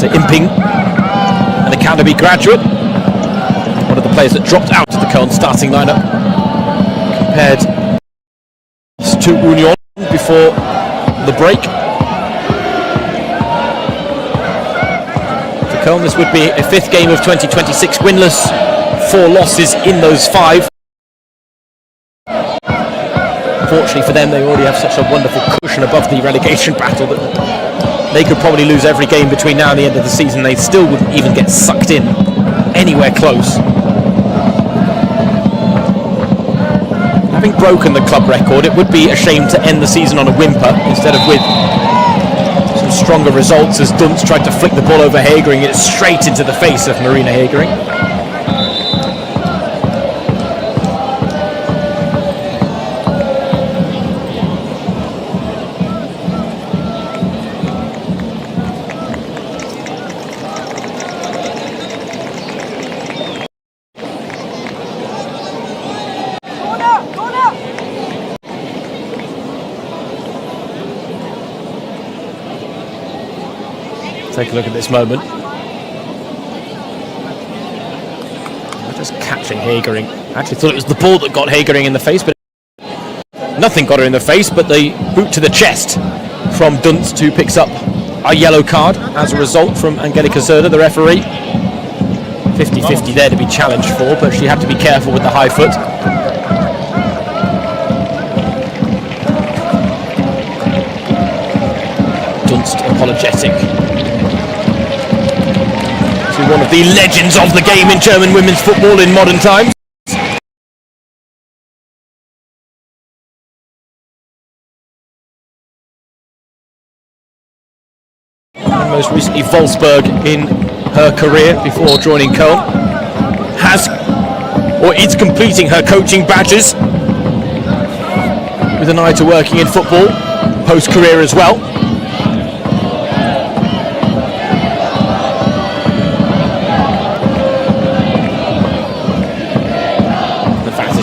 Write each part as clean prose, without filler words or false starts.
to Imping, an academy graduate, one of the players that dropped out of the Cologne starting lineup, compared to Union before the break. For Cologne, this would be a fifth game of 2026 winless, 4 losses in those 5. Fortunately for them, they already have such a wonderful cushion above the relegation battle that they could probably lose every game between now and the end of the season. They still wouldn't even get sucked in anywhere close. Having broken the club record, it would be a shame to end the season on a whimper instead of with some stronger results, as Dunst tried to flick the ball over Hegering, it straight into the face of Marina Hegering. Take a look at this moment. Just catching Hegering. Actually thought it was the ball that got Hegering in the face, but nothing got her in the face, but the boot to the chest from Dunst, who picks up a yellow card as a result from Angelika Zerda, the referee. 50-50 there to be challenged for, but she had to be careful with the high foot. Dunst apologetic to one of the legends of the game in German women's football in modern times. And most recently Wolfsburg in her career before joining Cologne, has or is completing her coaching badges with an eye to working in football post-career as well.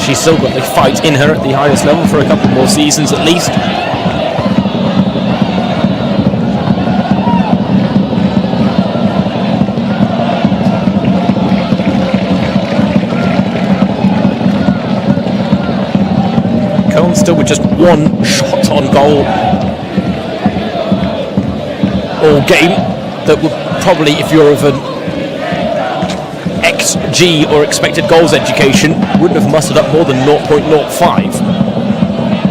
She's still got the fight in her at the highest level for a couple more seasons at least. Cologne still with just 1 shot on goal all game. That would probably, if you're of an XG or expected goals education, wouldn't have mustered up more than 0.05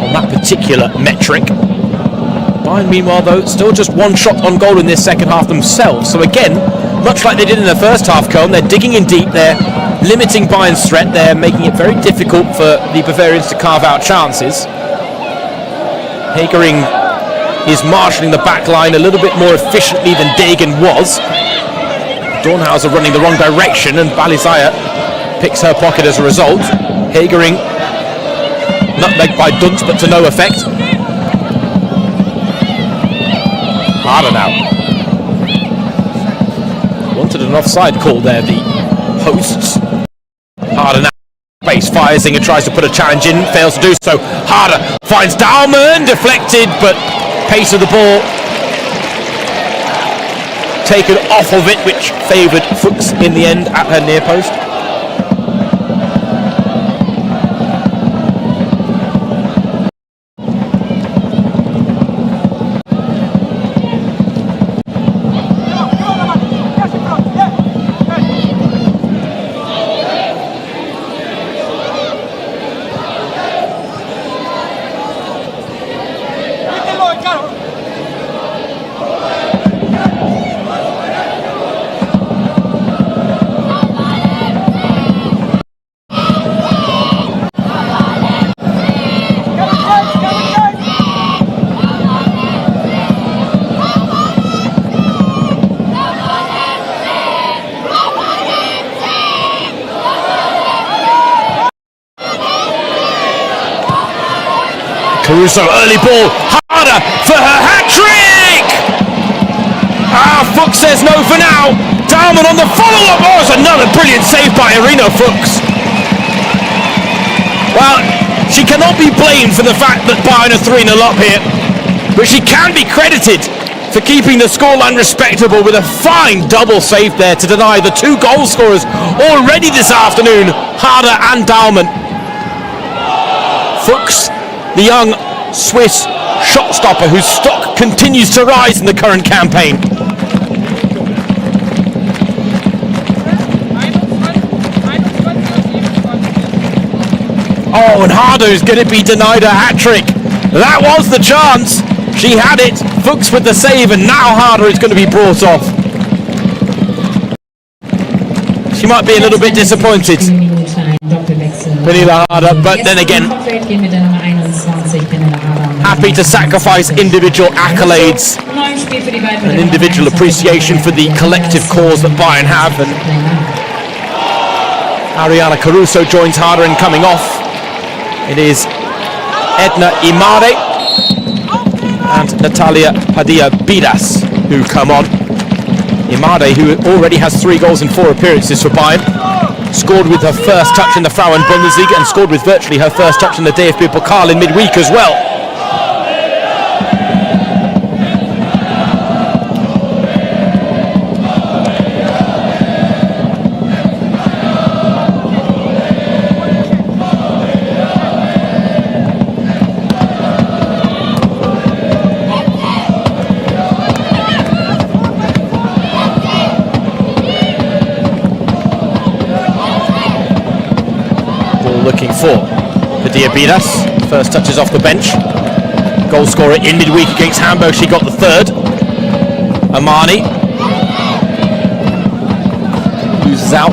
on that particular metric. Bayern, meanwhile, though, still just 1 shot on goal in this second half themselves. So again, much like they did in the first half, Cologne, they're digging in deep, they're limiting Bayern's threat, they're making it very difficult for the Bavarians to carve out chances. Hegering is marshalling the back line a little bit more efficiently than Degen was. Dornhauser running the wrong direction, and Balizaya picks her pocket as a result. Hegering nutmegged by Dunst, but to no effect. Harder now. Wanted an offside call there, the hosts. Harder now. Base fires in and tries to put a challenge in, fails to do so. Harder finds Daumann, deflected, but pace of the ball taken off of it, which favoured Fuchs in the end at her near post. Caruso, early ball, harder for her hat-trick! Fuchs says no for now. Daumann on the follow-up. Oh, it's another brilliant save by Irina Fuchs. Well, she cannot be blamed for the fact that Bayern are 3-0 up here, but she can be credited for keeping the scoreline respectable with a fine double save there to deny the 2 goal scorers already this afternoon, Harder and Dahlmann. Fuchs, the young Swiss shot stopper whose stock continues to rise in the current campaign. Oh, and Harder is going to be denied a hat-trick. That was the chance. She had it. Fuchs with the save, and now Harder is going to be brought off. She might be a little bit disappointed, Pernilla Harder, but then again, happy to sacrifice individual accolades and individual appreciation for the collective cause that Bayern have. And Ariana Caruso joins Harder in coming off. It is Edna Imare and Natalia Padilla-Bidas who come on. Imare, who already has 3 goals in 4 appearances for Bayern, scored with her first touch in the Frauen-Bundesliga and scored with virtually her first touch in the DFB Pokal in midweek as well. Looking for Padilla-Bidas. First touches off the bench. Goal scorer in midweek against Hamburg. She got the 3rd. Amani loses out.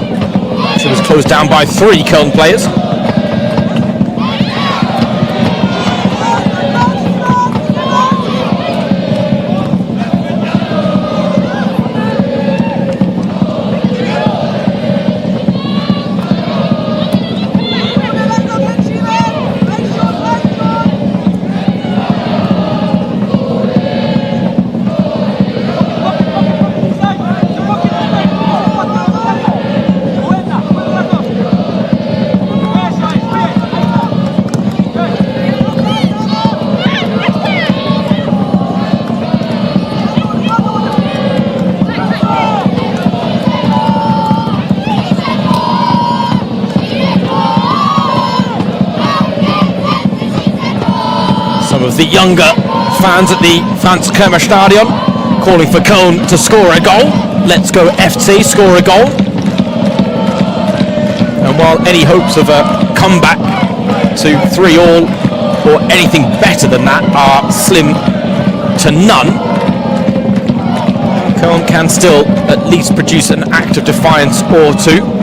She was closed down by 3 Cologne players. Of the younger fans at the Franz-Kermer Stadion calling for Cologne to score a goal. Let's go FC, score a goal. And while any hopes of a comeback to 3-3 or anything better than that are slim to none, Cologne can still at least produce an act of defiance or 2.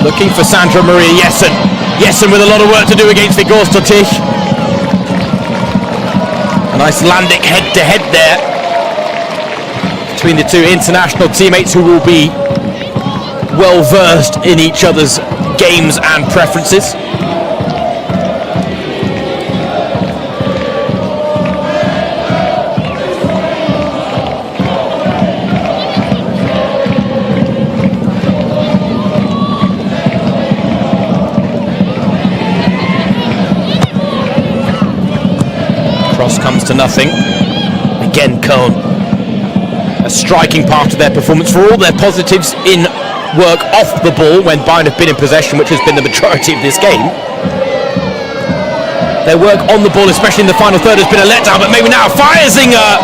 Looking for Sandra Maria Jessen. Jessen with a lot of work to do against Vigorstotich. A nice Landic head-to-head there between the 2 international teammates who will be well versed in each other's games and preferences. Comes to nothing. Again, Cologne, a striking part of their performance for all their positives in work off the ball when Bayern have been in possession, which has been the majority of this game. Their work on the ball, especially in the final third, has been a letdown, but maybe now Feiersinger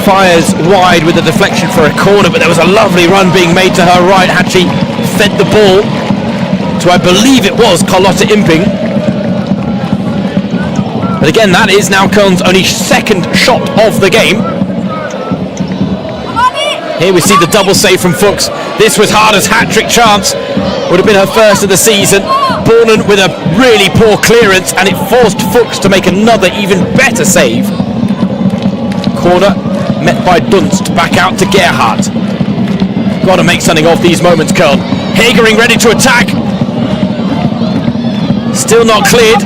fires wide with a deflection for a corner, but there was a lovely run being made to her right had she fed the ball to, I believe it was, Carlotta Imping. But again, that is now Köln's only 2nd shot of the game. Here we see the double save from Fuchs. This was Harder's hat-trick chance. Would have been her first of the season. Bornen with a really poor clearance, and it forced Fuchs to make another even better save. Corner met by Dunst. Back out to Gerhardt. Got to make something of these moments, Köln. Hegering ready to attack. Still not cleared.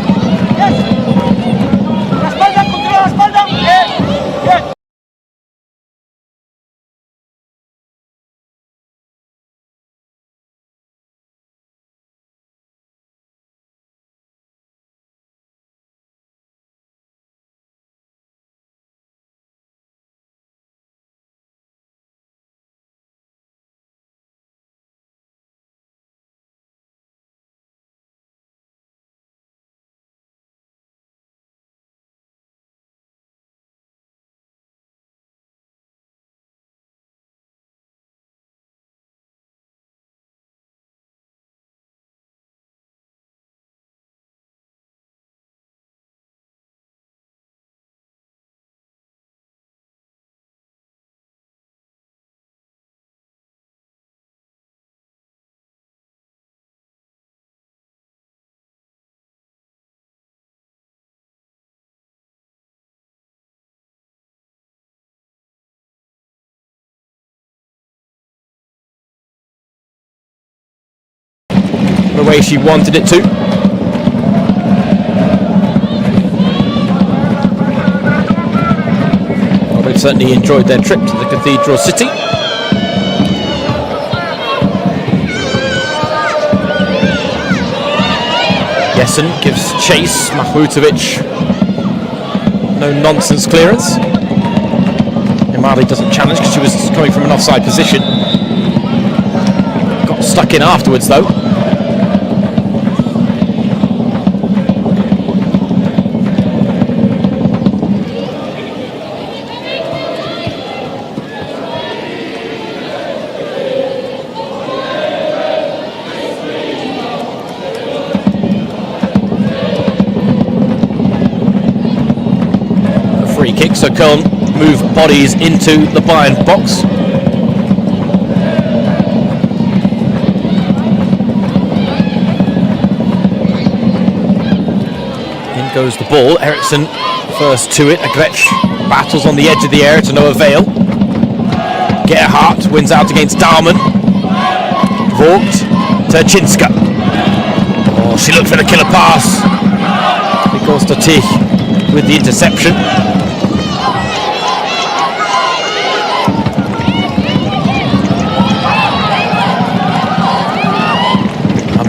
the way she wanted it to. Well, they've certainly enjoyed their trip to the Cathedral City. Jessen gives chase. Mahmutovic, no nonsense clearance. Marathi doesn't challenge because she was coming from an offside position. Got stuck in afterwards though. A free kick, so Cologne move bodies into the Bayern box. In goes the ball. Eriksson first to it. Agrech battles on the edge of the area to no avail. Gerhardt wins out against Dahlmann. Vogt to Chinska. Oh, she looked for the killer pass. It goes to Tich with the interception.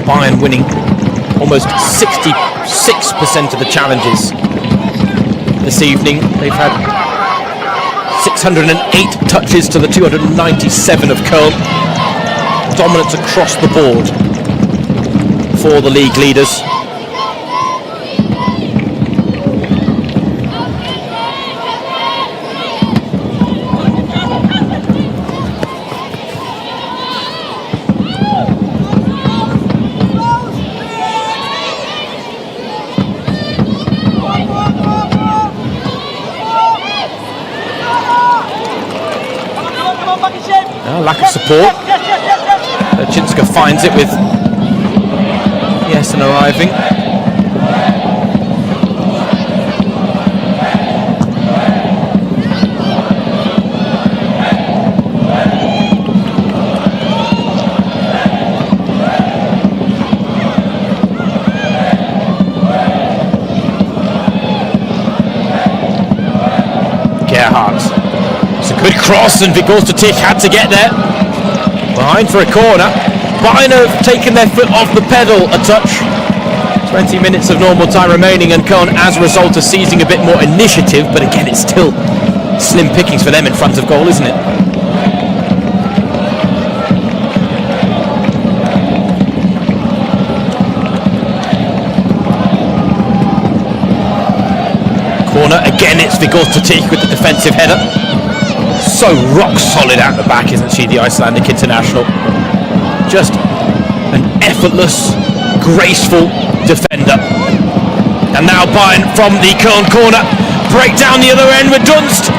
Bayern winning almost 66% of the challenges this evening. They've had 608 touches to the 297 of Cologne. Dominance across the board for the league leaders. Lack of support. Chinska finds it with Jessen arriving. Gerhardt. It's a good cross and Vigorstotich had to get there. Behind for a corner. Bayern have taken their foot off the pedal a touch. 20 minutes of normal time remaining and Cologne as a result are seizing a bit more initiative, but again it's still slim pickings for them in front of goal, isn't it? Corner, again it's Vigorstotich with the defensive header. So rock solid out the back, isn't she, the Icelandic international? Just an effortless, graceful defender. And now Bayern from the Cologne corner. Break down the other end with Dunst.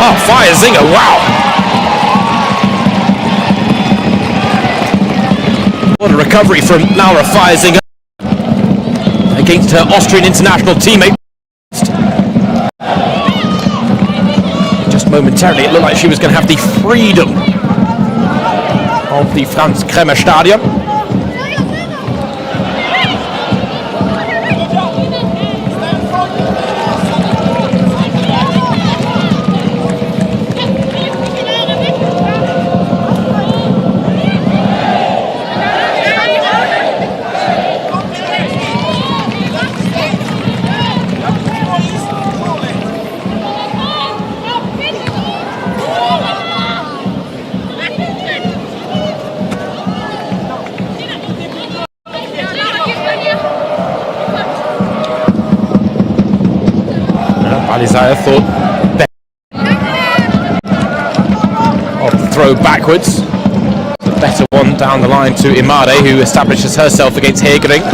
Oh, fire zinger, wow. What a recovery from Laura Feierzinger against her Austrian international teammate. Momentarily it looked like she was going to have the freedom of the Franz Kremer Stadium. Alizaya thought of the throw backwards. A better one down the line to Imade, who establishes herself against Hegering.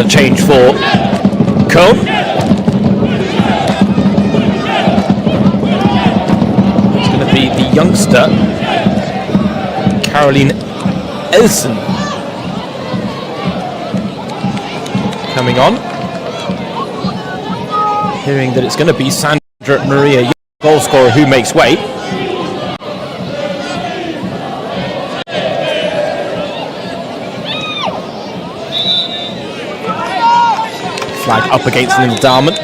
Change for Cologne. It's going to be the youngster, Caroline Elsen, coming on. Hearing that it's going to be Sandra Maria, goal scorer, who makes way. Flag up against Linda Darman.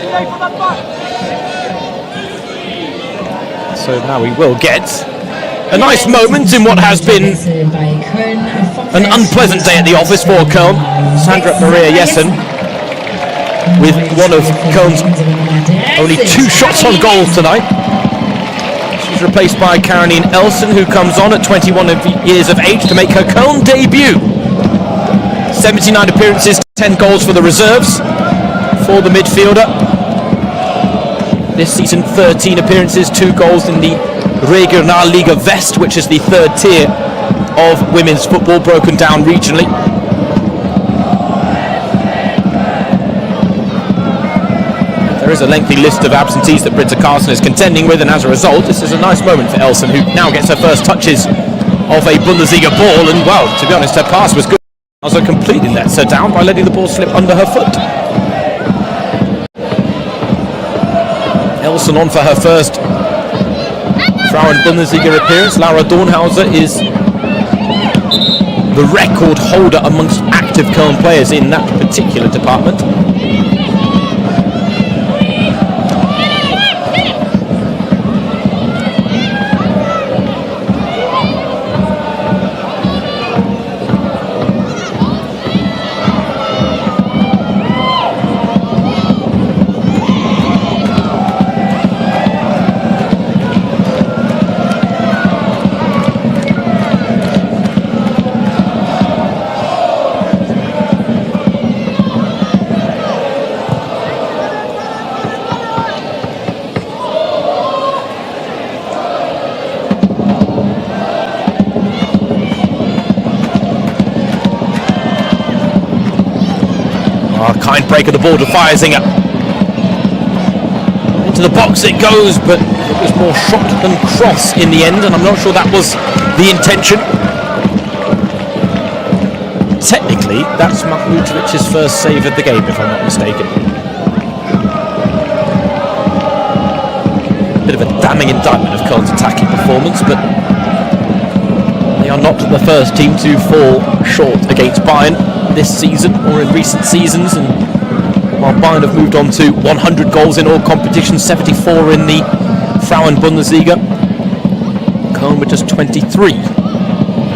So now we will get a nice moment in what has been an unpleasant day at the office for Cologne. Sandra Maria Jessen with one of Colone's only 2 shots on goal tonight. She's replaced by Caroline Elsen, who comes on at 21 years of age to make her Cologne debut. 79 appearances, 10 goals for the reserves for the midfielder. This season 13 appearances, 2 goals in the Regionalliga West, which is the 3rd tier of women's football broken down regionally. There is a lengthy list of absentees that Britta Carlson is contending with, and as a result, this is a nice moment for Elsen, who now gets her first touches of a Bundesliga ball, and well, to be honest, her pass was good. Also completely lets her down by letting the ball slip under her foot. Elsen on for her first Frauen-Bundesliga appearance. Laura Dornhauser is the record holder amongst active Cologne players in that particular department. Kind break of the ball to Feiersinger. Into the box it goes, but it was more shot than cross in the end, and I'm not sure that was the intention. Technically, that's Mahmutovic's first save of the game, if I'm not mistaken. Bit of a damning indictment of Colone's attacking performance, but they are not the first team to fall short against Bayern this season or in recent seasons, and while Bayern have moved on to 100 goals in all competitions, 74 in the Frauen-Bundesliga, Cologne were just 23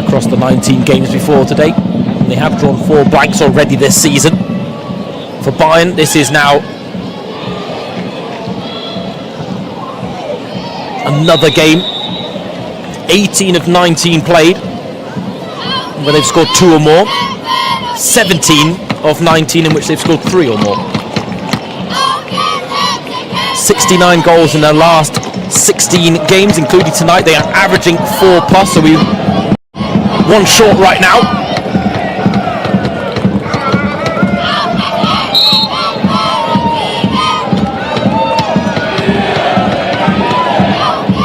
across the 19 games before today, and they have drawn 4 blanks already this season. For Bayern, this is now another game, 18 of 19 played, where they've scored 2 or more. 17 of 19 in which they've scored 3 or more. 69 goals in their last 16 games, including tonight. They are averaging 4+, so we're 1 short right now.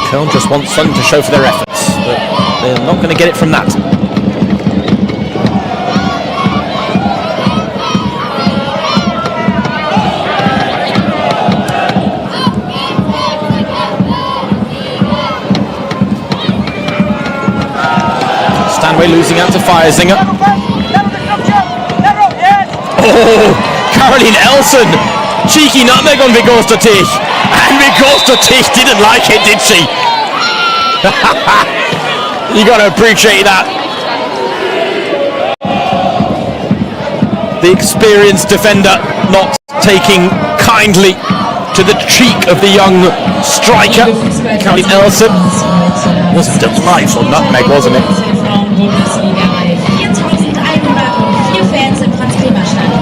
Cologne just want something to show for their efforts, but they're not going to get it from that. Stanway losing out to Feiersinger. Oh, Caroline Elsen. Cheeky nutmeg on Vigorstatich. And Vigorstatich didn't like it, did she? You got to appreciate that. The experienced defender not taking kindly to the cheek of the young striker, Caroline Elsen. Wasn't delightful nutmeg, wasn't it? Frauen-Bundesliga bei 4.104 Fans im Franz-Kremer-Stadion.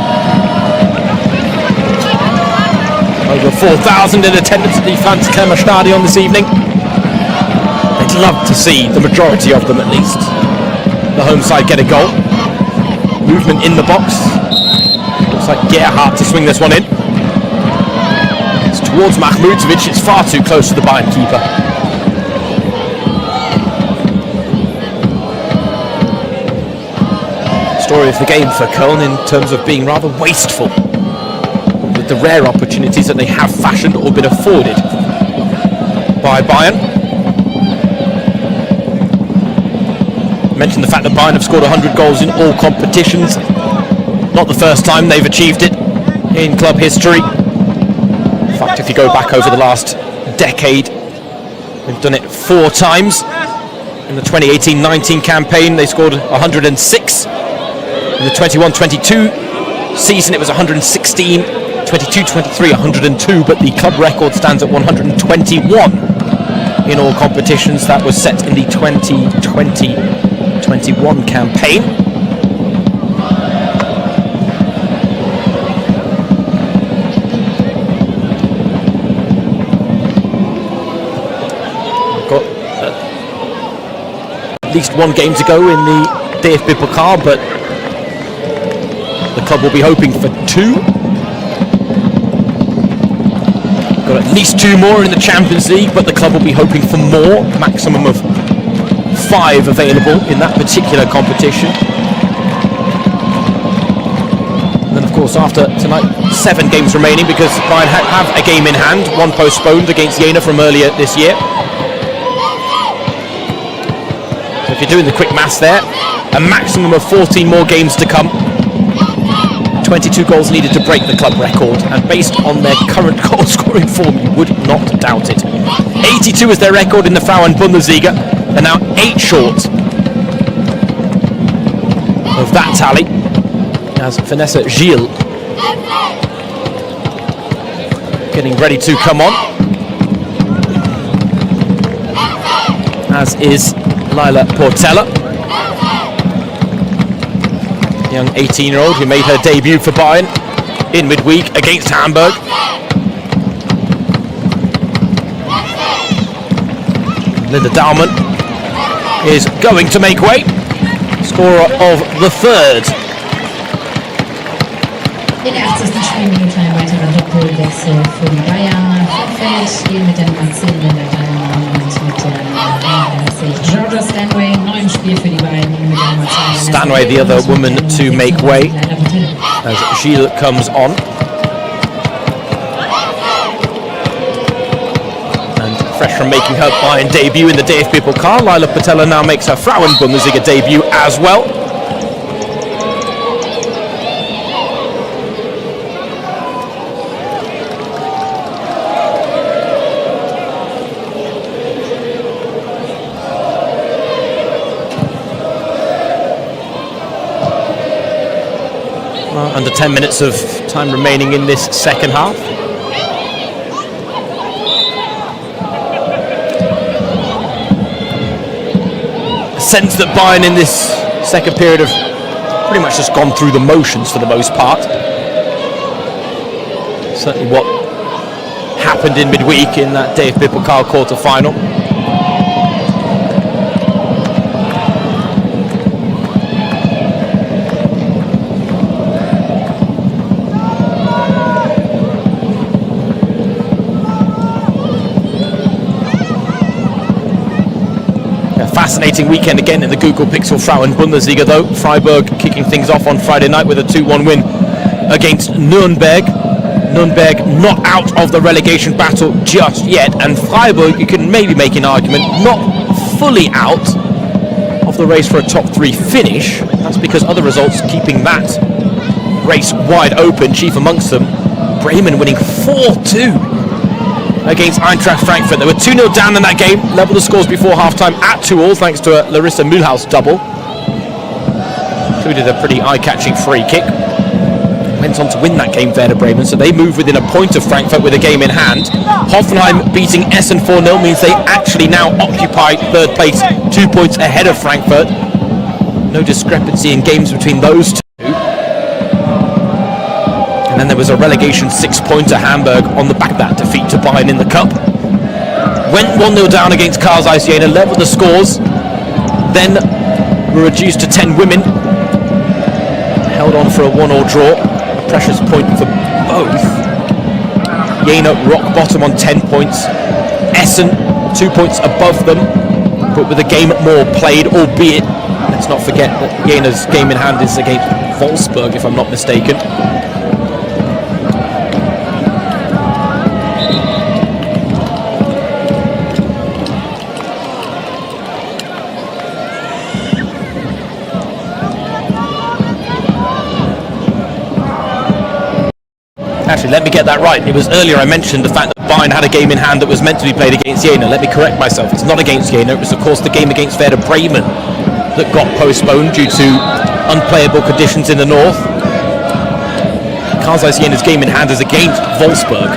Over 4,000 in attendance at the Franz-Kremer-Stadion this evening. They'd love to see the majority of them, at least, the home side get a goal. Movement in the box. Looks like Gerhardt to swing this one in. towards Mahmutovic. It's far too close to the Bayern keeper. Story of the game for Cologne in terms of being rather wasteful with the rare opportunities that they have fashioned or been afforded by Bayern. I mentioned the fact that Bayern have scored 100 goals in all competitions. Not the first time they've achieved it in club history. In fact, if you go back over the last decade, they've done it 4 times. In the 2018-19 campaign, they scored 106. In the 21-22 season, it was 116. 22-23, 102, but the club record stands at 121 in all competitions. That was set in the 2020-21 campaign. Got at least 1 game to go in the DFB Pokal, but the club will be hoping for 2. Got at least 2 more in the Champions League, but the club will be hoping for more, maximum of 5 available in that particular competition. And then of course after tonight, 7 games remaining, because Bayern have a game in hand, 1 postponed against Jena from earlier this year. So if you're doing the quick maths there, a maximum of 14 more games to come. 22 goals needed to break the club record, and based on their current goal scoring form, you would not doubt it. 82 is their record in the Frauen-Bundesliga. They're now 8 short of that tally, as Vanessa Gilles getting ready to come on, as is Lila Portela, young 18-year-old who made her debut for Bayern in midweek against Hamburg. Linda Daumann is going to make way, scorer of the 3rd. In der 80. Spielminute ein weiterer Doppelwechsel für die Bayern. Vorfeld spielen mit der Nummer 10 Linda Daumann und mit der Nummer 60 Georgia Stanway. Neuem Spiel für die Bayern mit der Nummer 2. Stanway, the other woman to make way as Gilles comes on. And fresh from making her Bayern debut in the DFB Pokal, Lila Portela now makes her Frauen-Bundesliga debut as well. Under 10 minutes of time remaining in this second half. A sense that Bayern in this second period have pretty much just gone through the motions for the most part. Certainly what happened in midweek in that DFB Pokal quarter-final. Fascinating weekend again in the Google Pixel Frauen-Bundesliga though. Freiburg kicking things off on Friday night with a 2-1 win against Nürnberg. Nürnberg not out of the relegation battle just yet, and Freiburg, you can maybe make an argument, not fully out of the race for a top 3 finish. That's because other results keeping that race wide open, chief amongst them Bremen winning 4-2 against Eintracht Frankfurt. They were 2-0 down in that game, leveled the scores before half-time at 2-2 thanks to a Larissa Mühlhaus double. Included a pretty eye-catching free kick. Went on to win that game, Werder Bremen, so they move within a point of Frankfurt with a game in hand. Hoffenheim beating Essen 4-0 means they actually now occupy 3rd place, 2 points ahead of Frankfurt. No discrepancy in games between those two. And then there was a relegation 6-pointer Hamburg on the back of that defeat to Bayern in the Cup. Went 1-0 down against Karl Zeiss Jena, levelled the scores, then were reduced to 10 women. Held on for a 1-1 draw, a precious point for both. Jena rock bottom on 10 points. Essen 2 points above them, but with a game more played, albeit, let's not forget that Jena's game in hand is against Wolfsburg, if I'm not mistaken. Actually, let me get that right. It was earlier I mentioned the fact that Bayern had a game in hand that was meant to be played against Jena. Let me correct myself. It's not against Jena. It was, of course, the game against Werder Bremen that got postponed due to unplayable conditions in the north. Karl Zeiss Jena's game in hand is against Wolfsburg.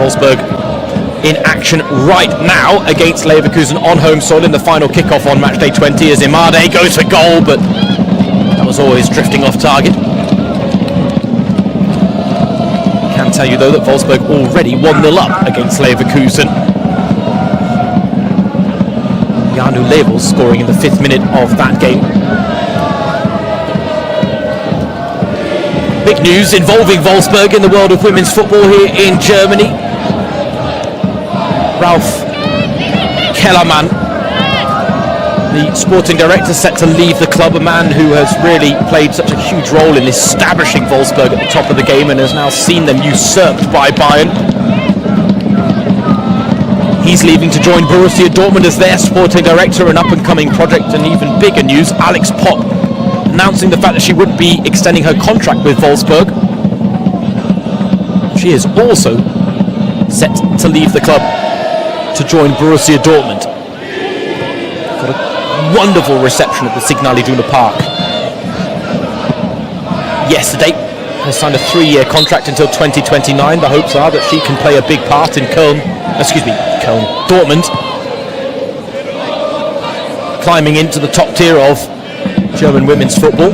Wolfsburg in action right now against Leverkusen on home soil in the final kickoff on Matchday 20 as Imade goes for goal, but that was always drifting off target. Can tell you though that Wolfsburg already 1-0 up against Leverkusen. Janu Levels scoring in the 5th minute of that game. Big news involving Wolfsburg in the world of women's football here in Germany. Ralf Kellermann, the sporting director, set to leave the club, a man who has really played such a huge role in establishing Wolfsburg at the top of the game and has now seen them usurped by Bayern. He's leaving to join Borussia Dortmund as their sporting director, an up-and-coming project. And even bigger news, Alex Popp announcing the fact that she wouldn't be extending her contract with Wolfsburg. She is also set to leave the club to join Borussia Dortmund. Got a wonderful reception at the Signal Iduna Park yesterday. Has signed a 3-year contract until 2029. The hopes are that she can play a big part in Dortmund climbing into the top tier of German women's football.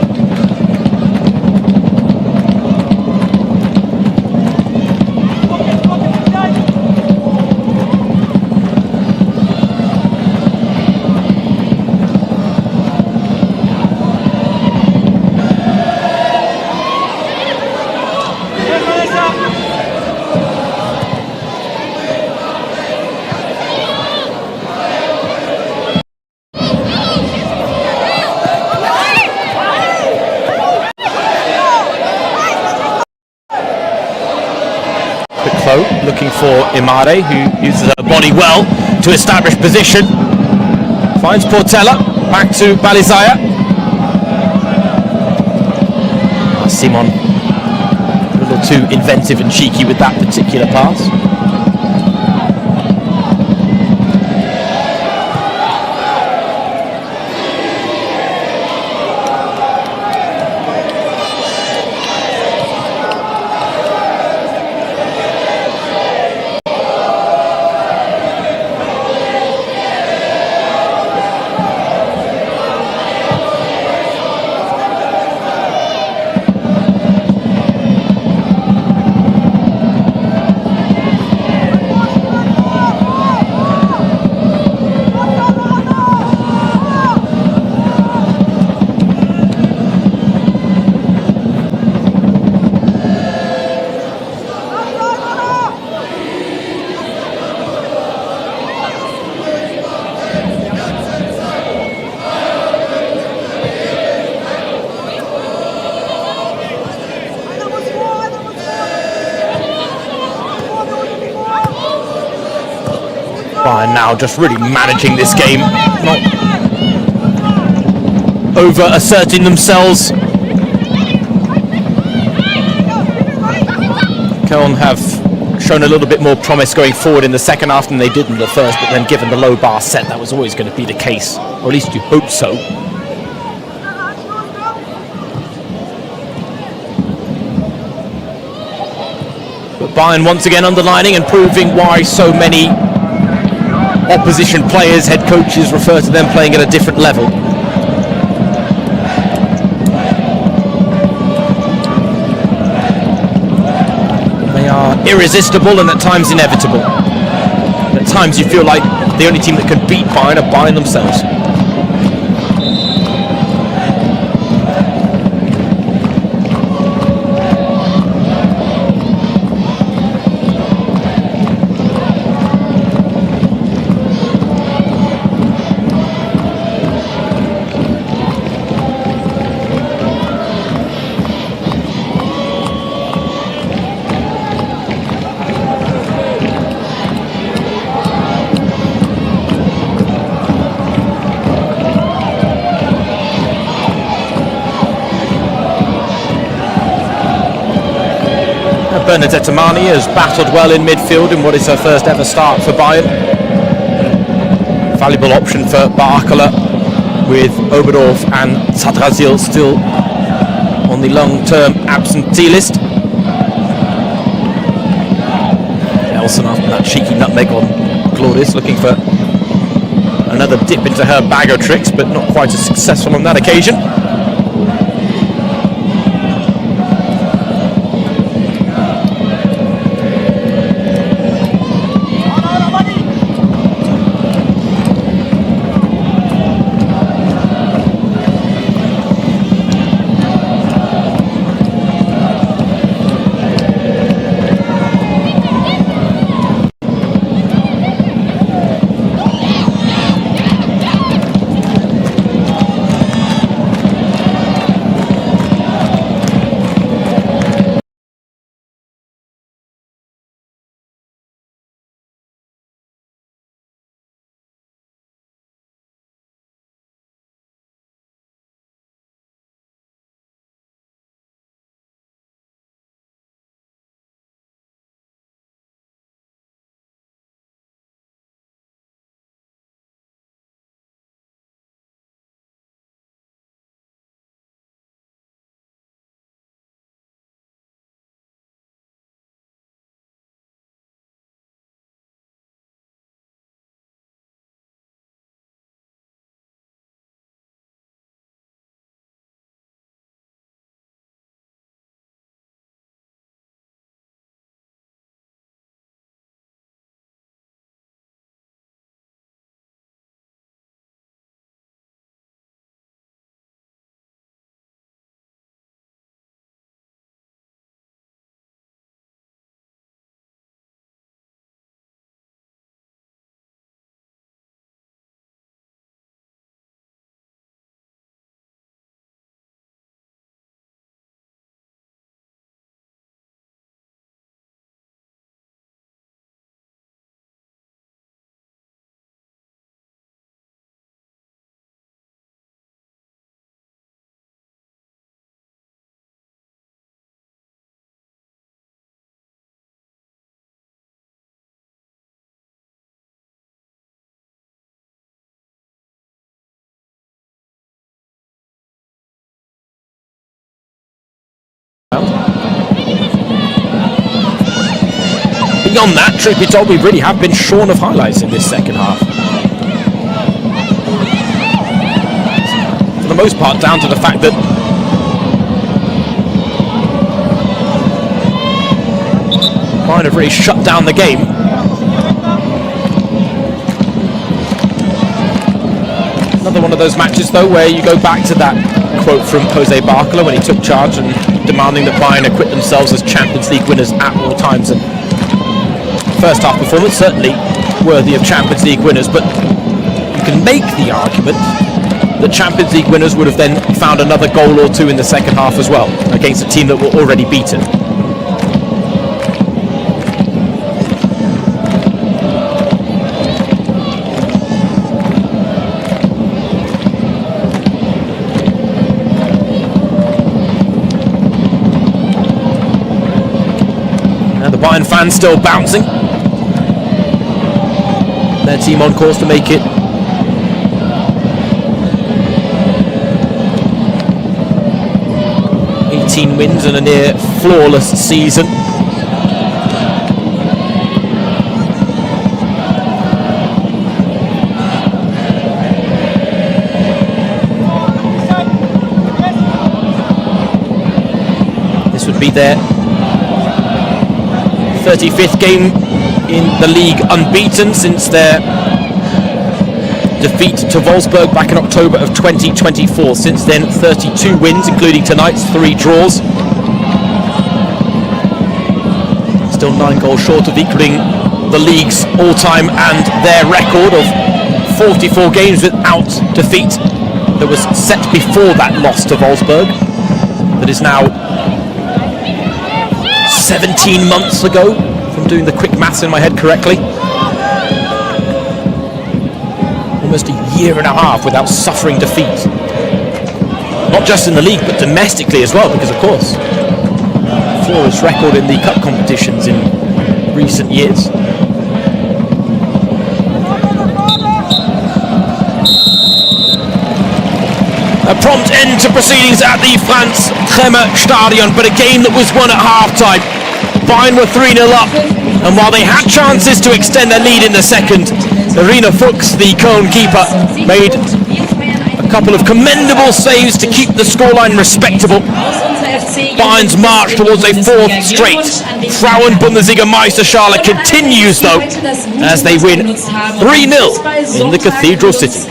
Looking for Imade, who uses her body well to establish position. Finds Portela, back to Balizaya. Simon, a little too inventive and cheeky with that particular pass. Bayern now just really managing this game, not over asserting themselves. Cologne have shown a little bit more promise going forward in the second half than they did in the first, but then given the low bar set, that was always going to be the case, or at least you hope so. But Bayern once again underlining and proving why so many opposition players, head coaches refer to them playing at a different level. They are irresistible and at times inevitable. And at times you feel like the only team that can beat Bayern are Bayern themselves. Bernadette Mani has battled well in midfield in what is her first ever start for Bayern. Valuable option for Barkala, with Oberdorf and Sadrazil still on the long-term absentee list. Nelson, after that cheeky nutmeg on Claudius, looking for another dip into her bag of tricks, but not quite as successful on that occasion. Beyond that, truth be told, we really have been shorn of highlights in this second half. For the most part, down to the fact that Bayern have really shut down the game. Another one of those matches, though, where you go back to that quote from Jose Barkala when he took charge and demanding that Bayern acquit themselves as Champions League winners at all times. And first half performance certainly worthy of Champions League winners, but you can make the argument that Champions League winners would have then found another goal or two in the second half as well, against a team that were already beaten. And the Bayern fans still bouncing. Their team on course to make it 18 wins and a near flawless season. This would be their 35th game in the league unbeaten since their defeat to Wolfsburg back in October of 2024. Since then, 32 wins, including tonight's 3 draws. Still 9 goals short of equaling the league's all-time and their record of 44 games without defeat that was set before that loss to Wolfsburg. That is now 17 months ago, if I'm doing the quick maths in my head correctly. Almost a year and a half without suffering defeat. Not just in the league, but domestically as well, because of course scorer's record in the cup competitions in recent years. A prompt end to proceedings at the Franz Kremer Stadion, but a game that was won at half-time. Bayern were 3-0 up, and while they had chances to extend their lead in the second, Irina Fuchs, the Cologne keeper, made a couple of commendable saves to keep the scoreline respectable. Bayern's march towards a fourth straight Frauen-Bundesliga Meisterschale continues, though, as they win 3-0 in the Cathedral City.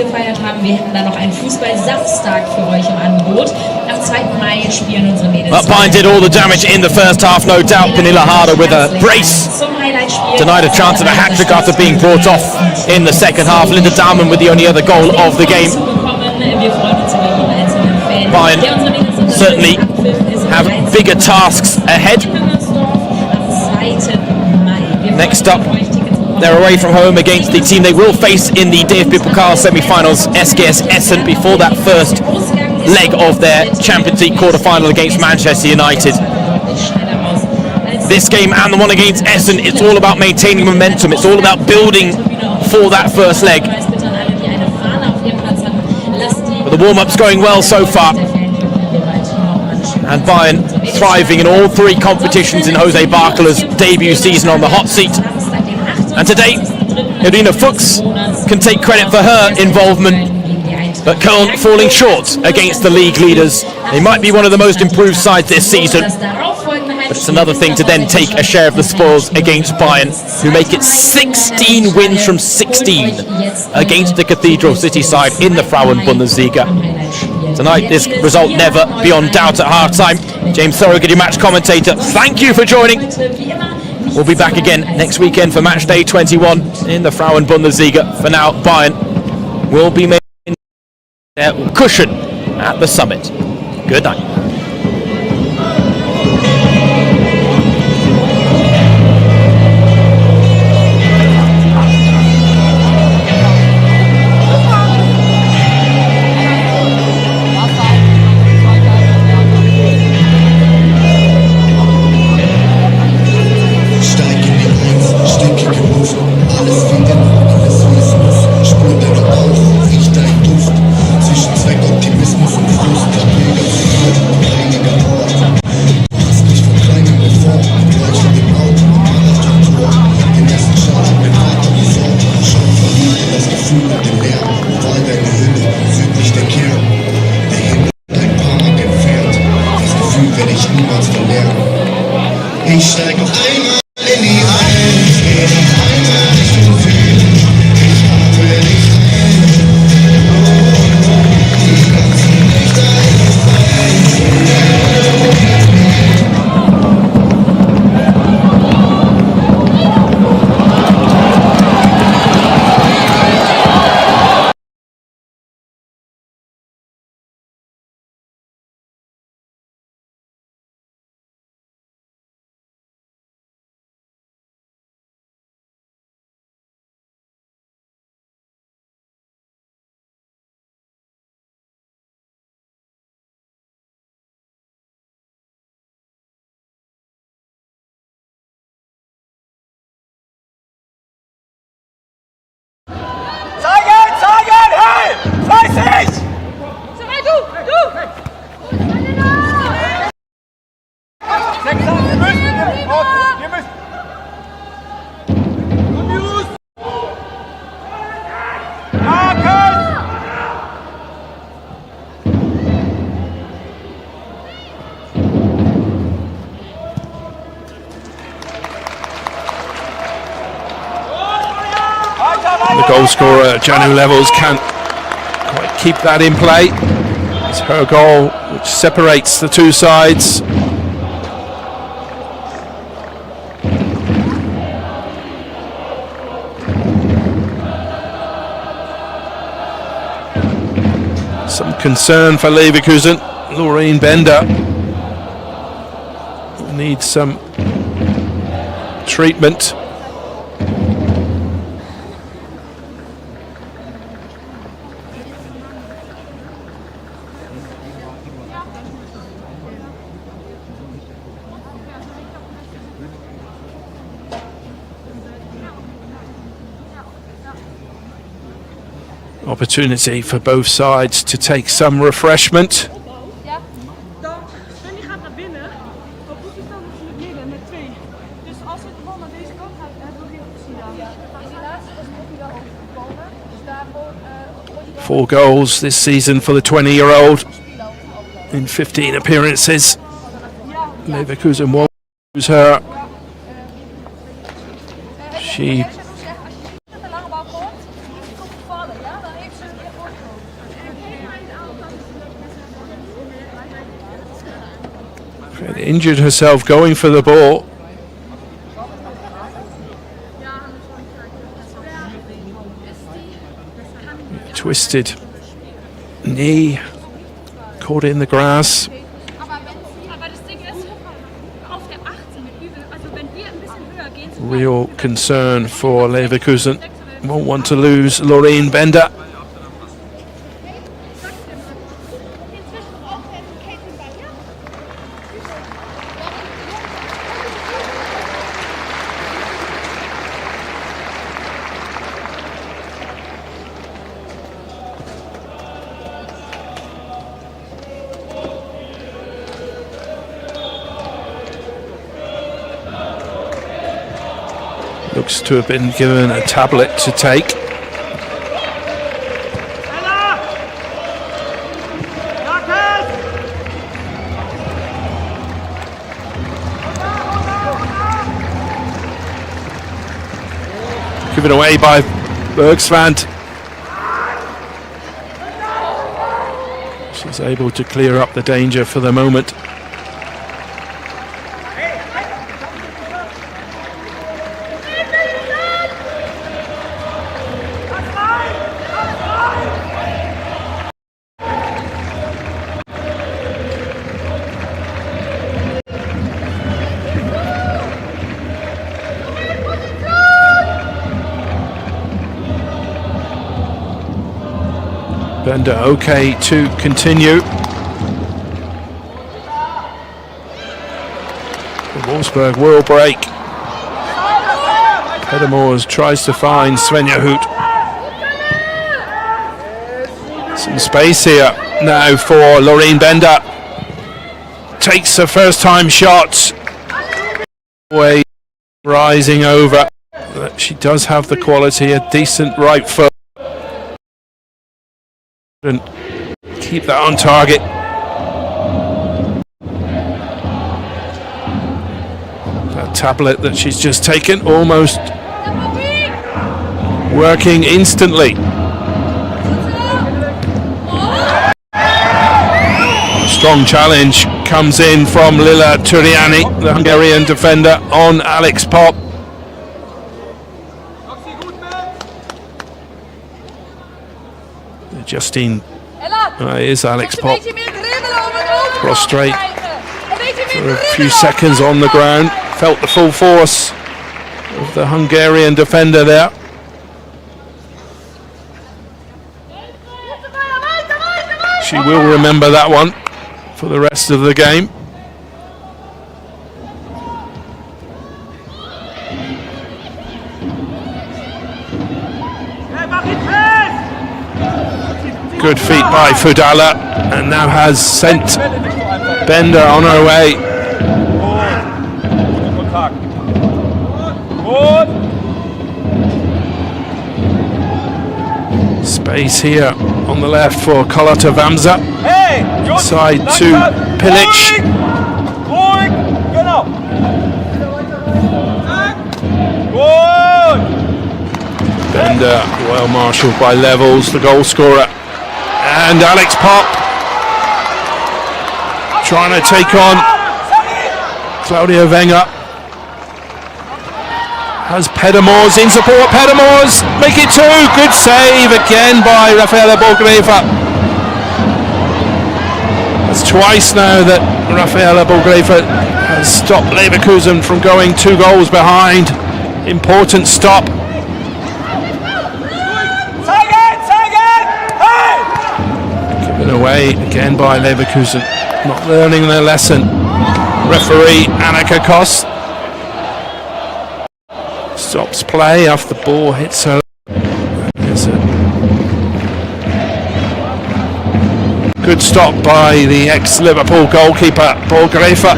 But Bayern did all the damage in the first half, no doubt. Pernilla Harder with a brace denied a chance of a hat-trick after being brought off in the second half. Linda Dahlmann with the only other goal of the game. Bayern certainly have bigger tasks ahead. Next up, they're away from home against the team they will face in the DFB Pokal semi-finals, SGS Essen, before that first leg of their Champions League quarter-final against Manchester United. This game and the one against Essen, it's all about maintaining momentum. It's all about building for that first leg. But the warm-up's going well so far. And Bayern thriving in all three competitions in Jose Barcola's debut season on the hot seat. And today, Irina Fuchs can take credit for her involvement, but Cologne falling short against the league leaders. They might be one of the most improved sides this season, but it's another thing to then take a share of the spoils against Bayern, who make it 16 wins from 16 against the Cathedral City side in the Frauen-Bundesliga. Tonight, this result never beyond doubt at half-time. James Thorogood, your match commentator, thank you for joining. We'll be back again next weekend for Matchday 21 in the Frauen-Bundesliga. For now, Bayern will be making their cushion at the summit. Good night. Ich steig noch einmal in die Eins, einmal Richtung Süden, ich atme dich ein. Die ganzen Nächte ist The goal scorer, Janu Levels, can't quite keep that in play. It's her goal which separates the two sides. Some concern for Leverkusen. Laureen Bender needs some treatment. Opportunity for both sides to take some refreshment. Four goals this season for the 20-year-old in 15 appearances. Leverkusen won't lose her. She injured herself going for the ball. Twisted knee, caught in the grass. Real concern for Leverkusen. Won't want to lose Loreen Bender. Looks to have been given a tablet to take. Given away by Bergsvand. She's able to clear up the danger for the moment. Bender okay to continue. Wolfsburg will break. Pedamors tries to find Svenja Hoot. Some space here now for Loreen Bender. Takes her first time shot. Way rising over. She does have the quality, a decent right foot. And keep that on target. That tablet that she's just taken almost working instantly. Strong challenge comes in from Lila Turiani, the Hungarian defender, on Alex Pop. Justine is Alex Pop. Prostrate for a few seconds on the ground. Felt the full force of the Hungarian defender there. She will remember that one for the rest of the game. Good feet by Fudala, and now has sent Bender on her way. Space here on the left for Carlotta Vamsa. Side to Pilic. Bender well marshalled by Levels, the goal scorer. And Alex Pop trying to take on Claudia Wenger. Has Pedamors in support. Pedamors make it two. Good save again by Rafaela Borgreva. That's twice now that Rafaela Borgreva has stopped Leverkusen from going 2 goals behind. Important stop. Away again by Leverkusen, not learning their lesson. Referee Annika Koss stops play after the ball hits her. There's a Good stop by the ex-Liverpool goalkeeper, Paul Grefer,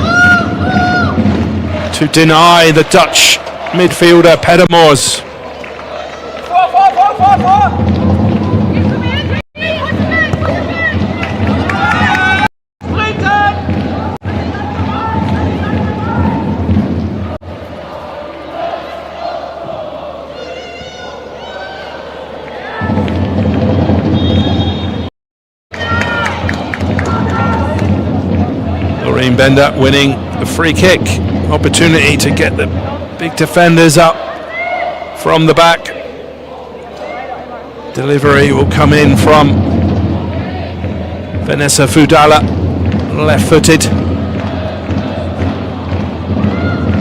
to deny the Dutch midfielder Pedemors. Bender winning a free kick, opportunity to get the big defenders up from the back. Delivery will come in from Vanessa Fudala, left-footed.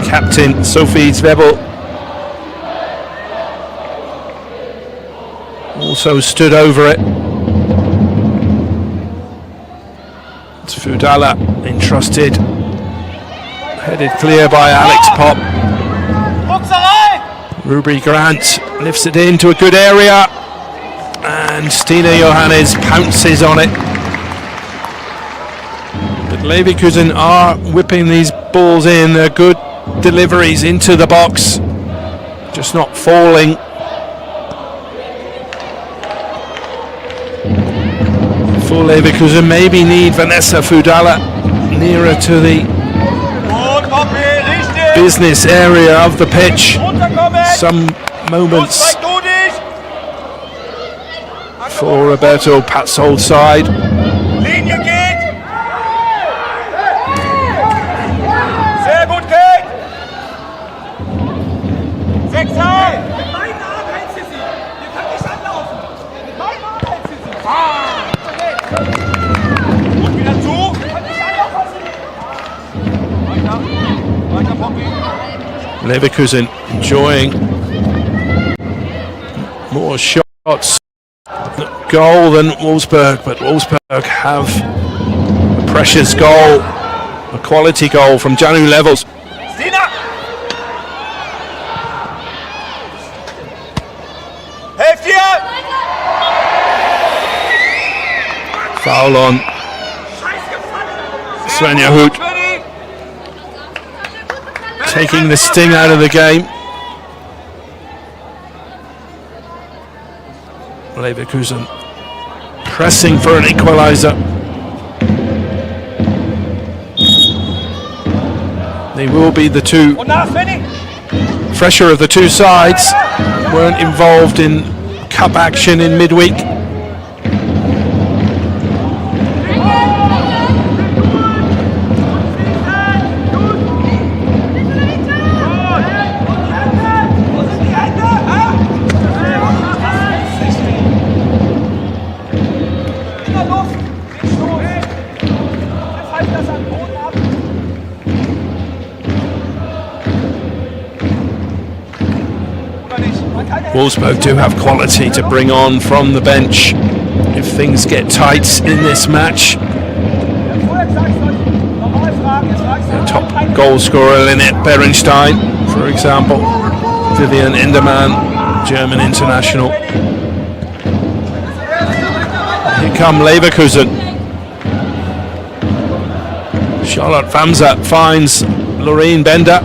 Captain Sophie Zvevel also stood over it. It's Fudala entrusted, headed clear by Alex Pop. Ruby Grant lifts it into a good area, and Stina Johannes pounces on it. But Leverkusen are whipping these balls in. They're good deliveries into the box, just not falling. For Leverkusen, maybe need Vanessa Fudala nearer to the business area of the pitch. Some moments for Roberto Patzold's side. Leverkusen enjoying more shots at goal than Wolfsburg, but Wolfsburg have a precious goal, a quality goal from Janu Levels. Sena! Helft ihr! Foul on Svenja Hoot, taking the sting out of the game. Leverkusen pressing for an equaliser. They will be the two fresher of the two sides. Weren't involved in cup action in midweek. Wolfsburg do have quality to bring on from the bench if things get tight in this match. The top goal scorer Lynette Berenstein, for example, Vivian Endermann, German international. Here come Leverkusen. Charlotte Famsa finds Lorraine Bender.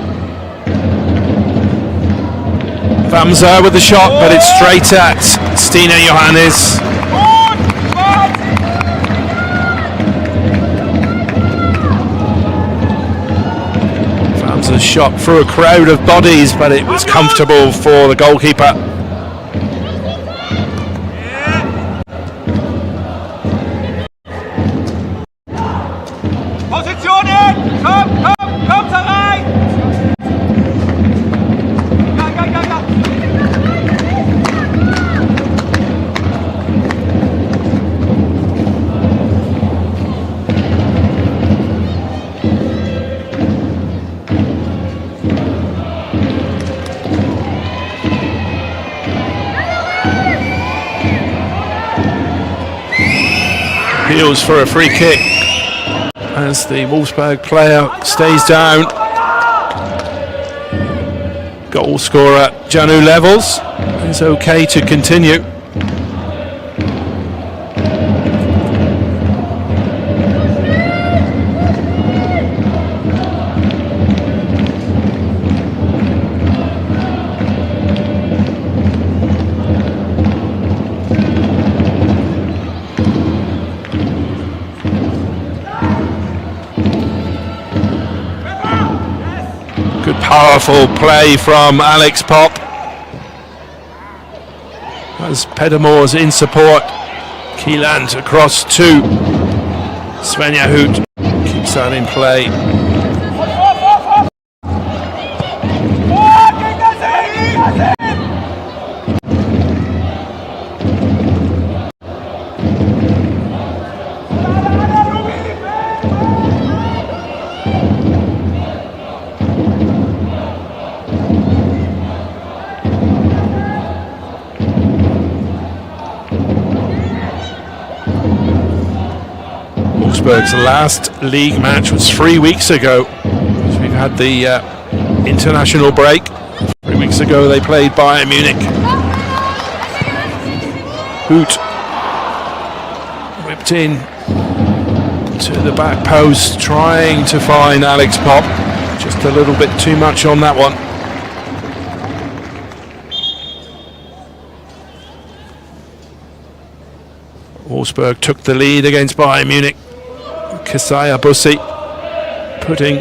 Famsa with the shot, but it's straight at Stina Johannes. Famsa's shot through a crowd of bodies, but it was comfortable for the goalkeeper. Appeals for a free kick as the Wolfsburg player stays down. Goal scorer Janu Levels is okay to continue. Powerful play from Alex Pop. As Pedamor's in support. Keeland across to Svenja Hoot. Keeps that in play. Wolfsburg's last league match was 3 weeks ago. So we've had the international break. 3 weeks ago they played Bayern Munich. Hoot whipped in to the back post, trying to find Alex Pop. Just a little bit too much on that one. Wolfsburg took the lead against Bayern Munich. Kasaya Bussi putting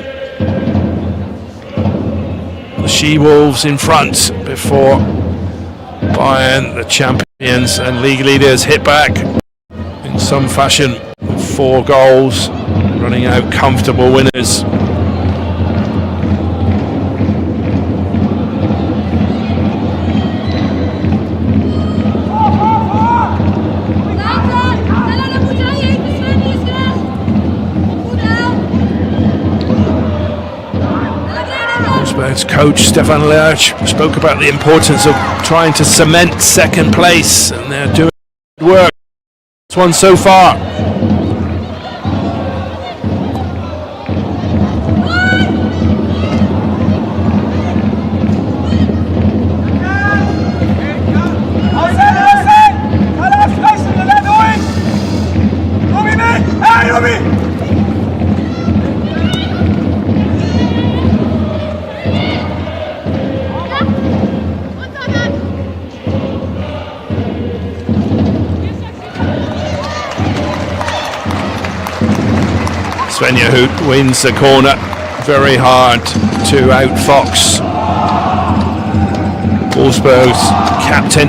the She-Wolves in front before Bayern, the champions and league leaders, hit back in some fashion with 4 goals, running out comfortable winners. Coach Stefan Lerch spoke about the importance of trying to cement second place, and they're doing good work. This one so far. Svenja Hoot wins the corner, very hard to outfox Wolfsburg's captain.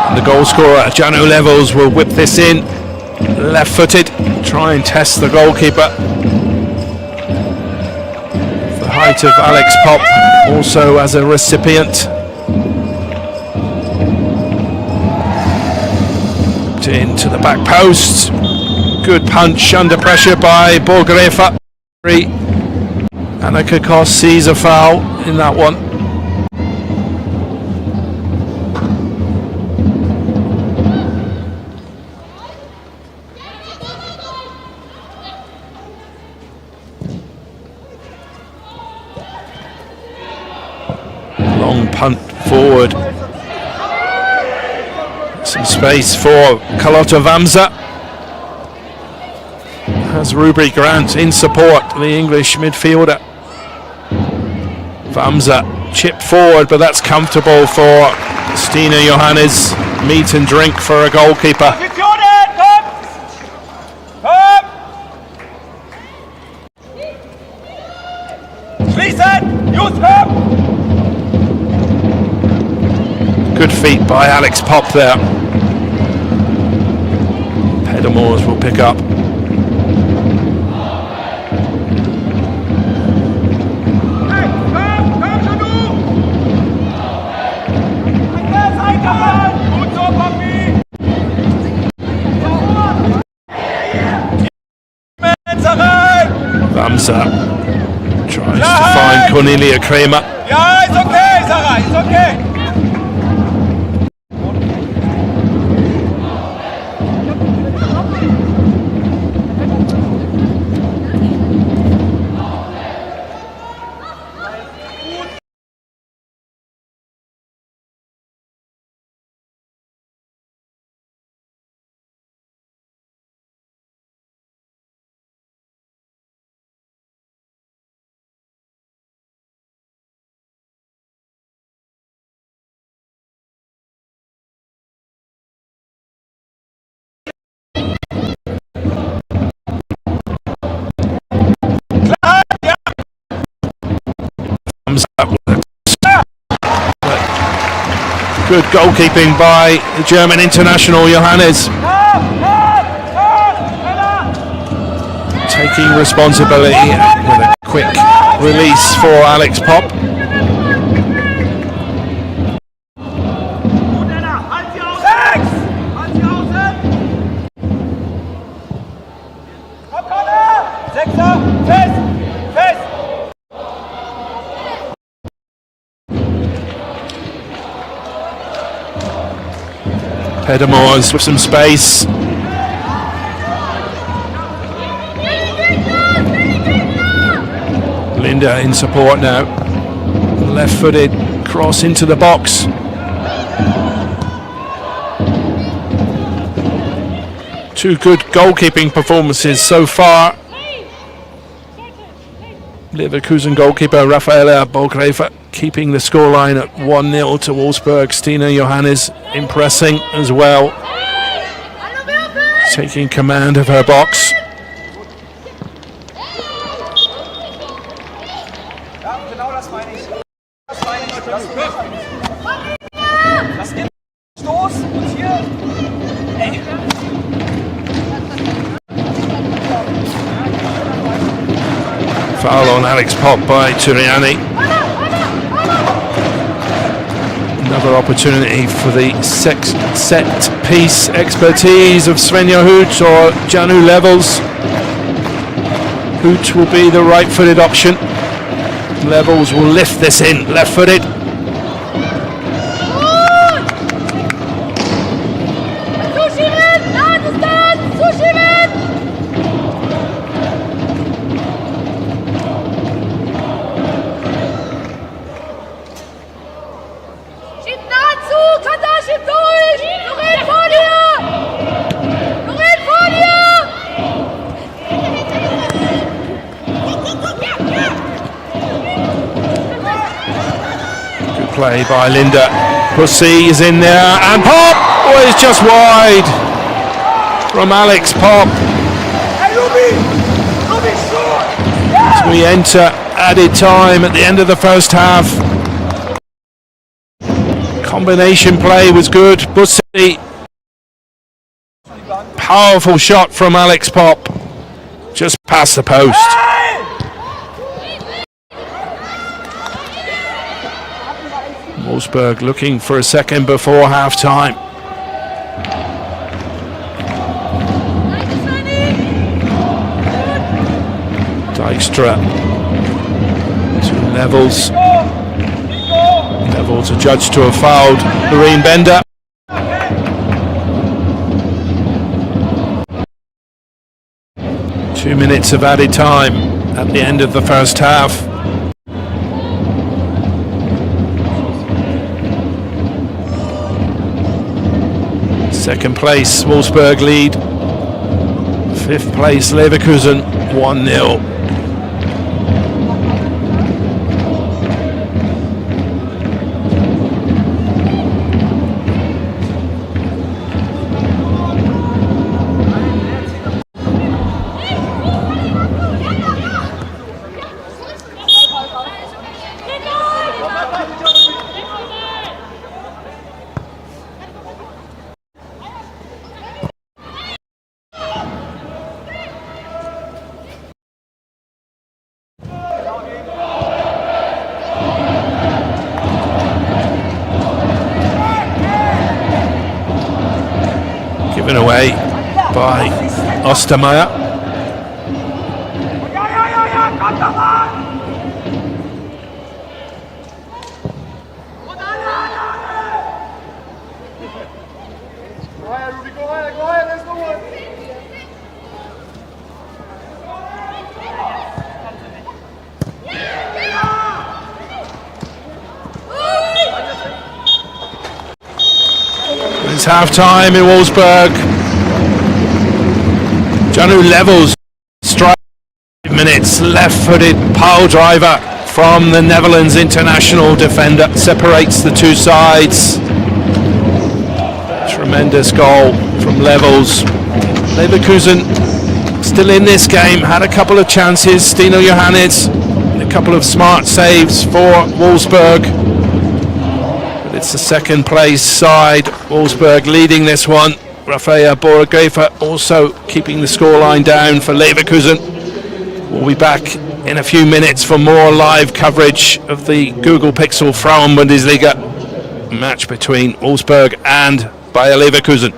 And the goal scorer, Jano Levels, will whip this in, left-footed, try and test the goalkeeper. Height of Alex Pop also as a recipient. Into the back post. Good punch under pressure by Borgrefa. Annika Kos sees a foul in that one. Punt forward. Some space for Carlotta Vamsa. Has Ruby Grant in support, the English midfielder. Vamsa chipped forward, but that's comfortable for Stina Johannes. Meat and drink for a goalkeeper. Good feet by Alex Pop there. Pedamors will pick up. Vamsa tries to find Cornelia Kramer. Ja, ist okay, Sarah, ist okay. Good goalkeeping by the German international Johannes. Taking responsibility with a quick release for Alex Pop. Pedamores with some space. Linda in support now. Left-footed cross into the box. Two good goalkeeping performances so far. Leverkusen goalkeeper Rafaela Bogrefer keeping the scoreline at 1-0 to Wolfsburg. Stina Johannes impressing as well, taking command of her box. Foul on Alex Pop by Turiani. Another opportunity for the set piece expertise of Svenja Hoot or Janu Levels. Hoot will be the right-footed option. Levels will lift this in, left-footed. Play by Linda. Pussy is in there and Pop is just wide from Alex Pop. As we enter added time at the end of the first half. Combination play was good. Pussy, powerful shot from Alex Pop, just past the post. Wolfsburg looking for a second before half-time. Dijkstra to Levels. Levels adjudged to have fouled Loreen Bender. Two minutes of added time at the end of the first half. Second place, Wolfsburg lead. Fifth place, Leverkusen, 1-0. Given away by Ostermeier. It's half-time in Wolfsburg. Janu Levels strike 5 minutes, left-footed pile driver from the Netherlands international defender, separates the two sides. Tremendous goal from Levels. Leverkusen still in this game, had a couple of chances. Stina Johannes, a couple of smart saves for Wolfsburg. But It's the second place side, Wolfsburg leading this one. Rafael Borgefer also keeping the scoreline down for Leverkusen. We'll be back in a few minutes for more live coverage of the Google Pixel Frauen-Bundesliga match between Wolfsburg and Bayer Leverkusen.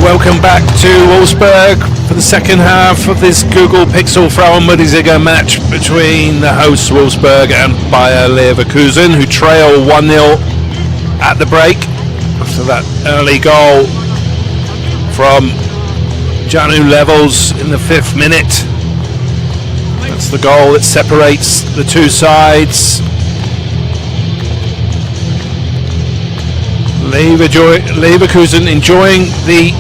welcome back to Wolfsburg for the second half of this Google Pixel Frauen-Bundesliga match between the hosts Wolfsburg and Bayern Leverkusen, who trail 1-0 at the break after that early goal from Janu Levels in the 5th minute. That's the goal that separates the two sides. Leverkusen enjoying the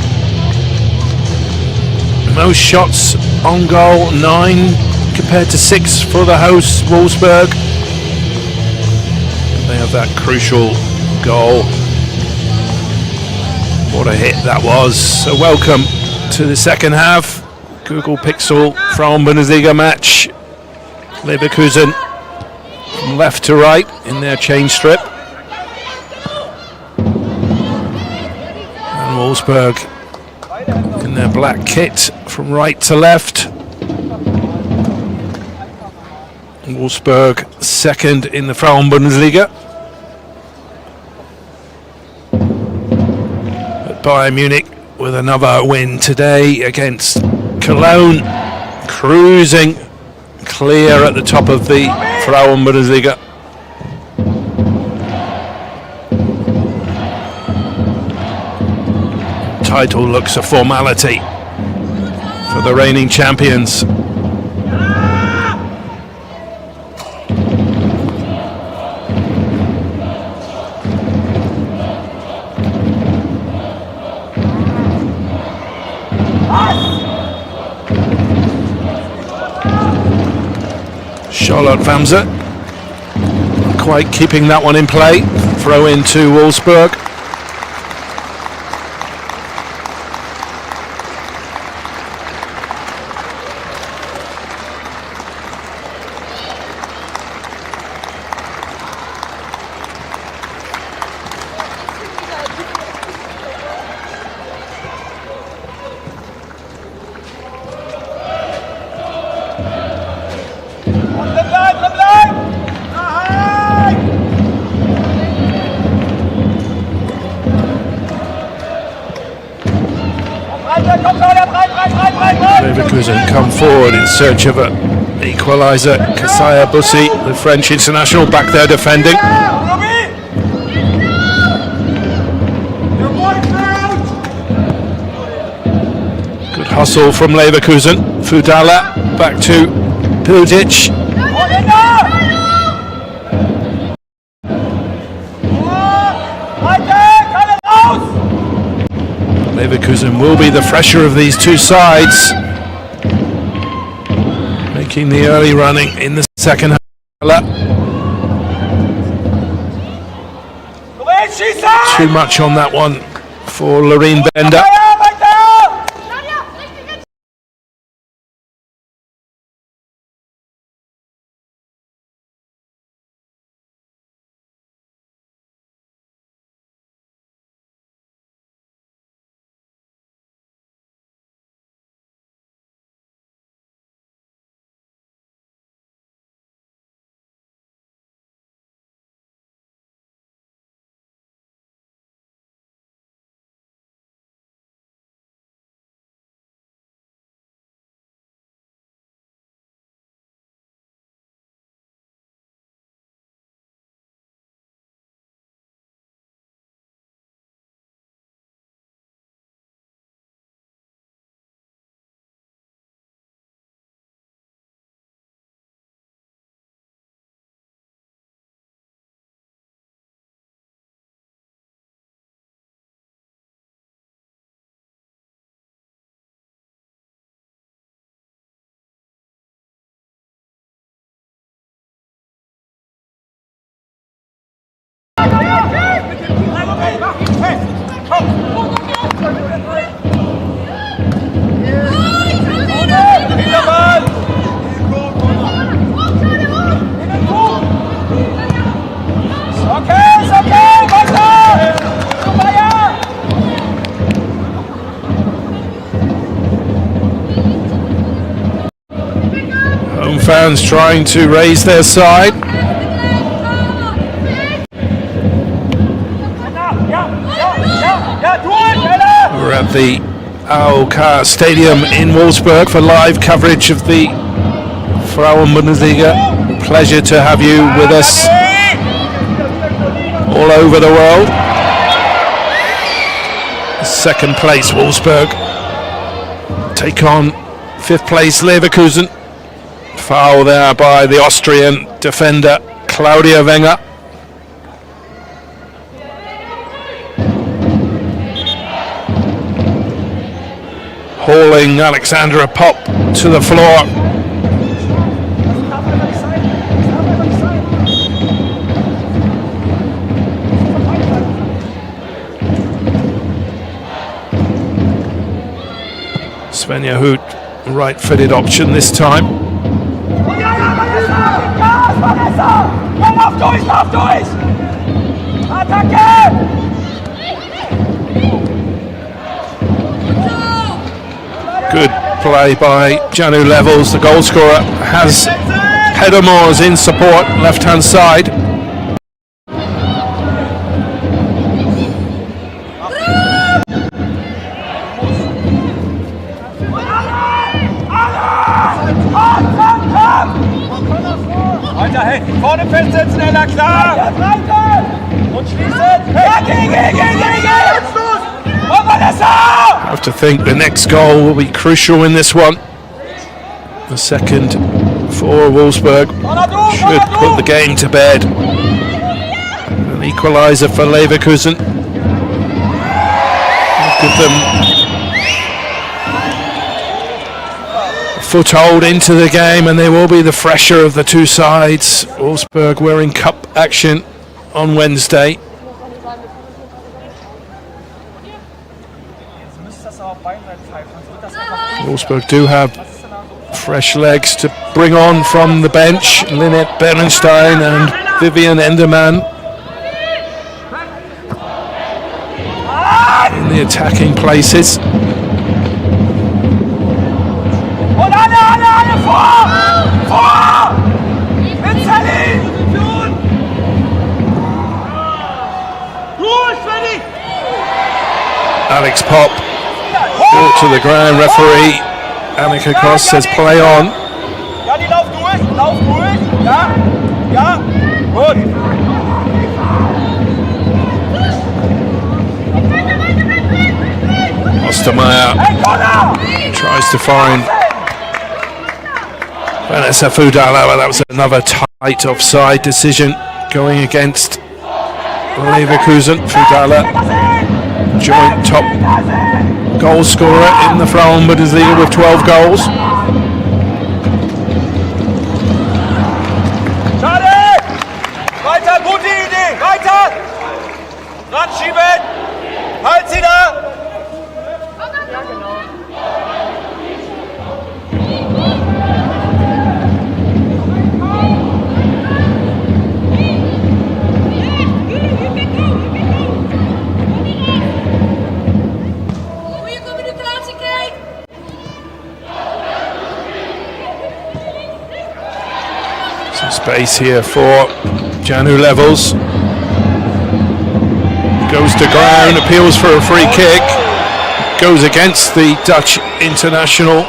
most shots on goal, 9 compared to 6 for the hosts Wolfsburg. They have that crucial goal. What a hit that was. So welcome to the second half Google Pixel Frauen-Bundesliga match. Leverkusen from left to right in their change strip. Wolfsburg in their black kit from right to left. Wolfsburg second in the Frauen-Bundesliga. But Bayern Munich with another win today against Cologne, cruising clear at the top of the Frauen-Bundesliga. Title looks a formality for the reigning champions. Charlotte Famsa not quite keeping that one in play. Throw in to Wolfsburg. Leverkusen come forward in search of an equaliser. Kasaya Bussi, the French international, back there defending. Good hustle from Leverkusen. Fudala back to Pildic. Leverkusen will be the fresher of these two sides, making the early running in the second half. Too much on that one for Loreen Bender. Fans trying to raise their side. We're at the Al-Kar Stadium in Wolfsburg for live coverage of the Frauen-Bundesliga. Pleasure to have you with us all over the world. Second place Wolfsburg take on 5th place Leverkusen. Foul there by the Austrian defender Claudia Wenger. Hauling Alexandra Popp to the floor. Svenja Hoot, right-footed option this time. Good play by Janu Levels, the goal scorer, has Heather Moores in support, left-hand side. Hey, vorne festsetzen, Ella, klar! Und schließen! Have to think the next goal will be crucial in this one. The second for Wolfsburg should put the game to bed. An equaliser for Leverkusen. Give them a foothold into the game, and they will be the fresher of the two sides. Wolfsburg were in cup action on Wednesday. Wolfsburg do have fresh legs to bring on from the bench. Lynette Bernstein and Vivian Enderman in the attacking places. Alex Popp brought to the ground. Referee Annika Koss says play on. Ja, die lauf durch, ja, gut. Ostermeier tries to find Vanessa Fudala, but that was another tight offside decision going against Leverkusen. Fudala, joint top goal scorer in the Frauen-Bundesliga with 12 goals. Schade! Weiter, gute Idee! Weiter! Ranschieben! Halt sie da! Ja, genau. Some space here for Janu Levels. Goes to ground, appeals for a free kick. Goes against the Dutch international.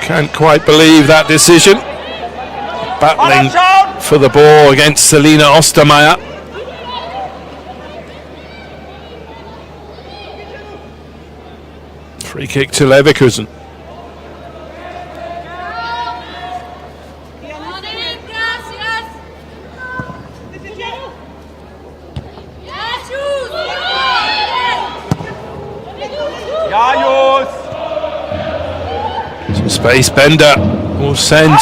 Can't quite believe that decision. Battling for the ball against Selina Ostermeier. Free kick to Leverkusen. Some space. Bender will send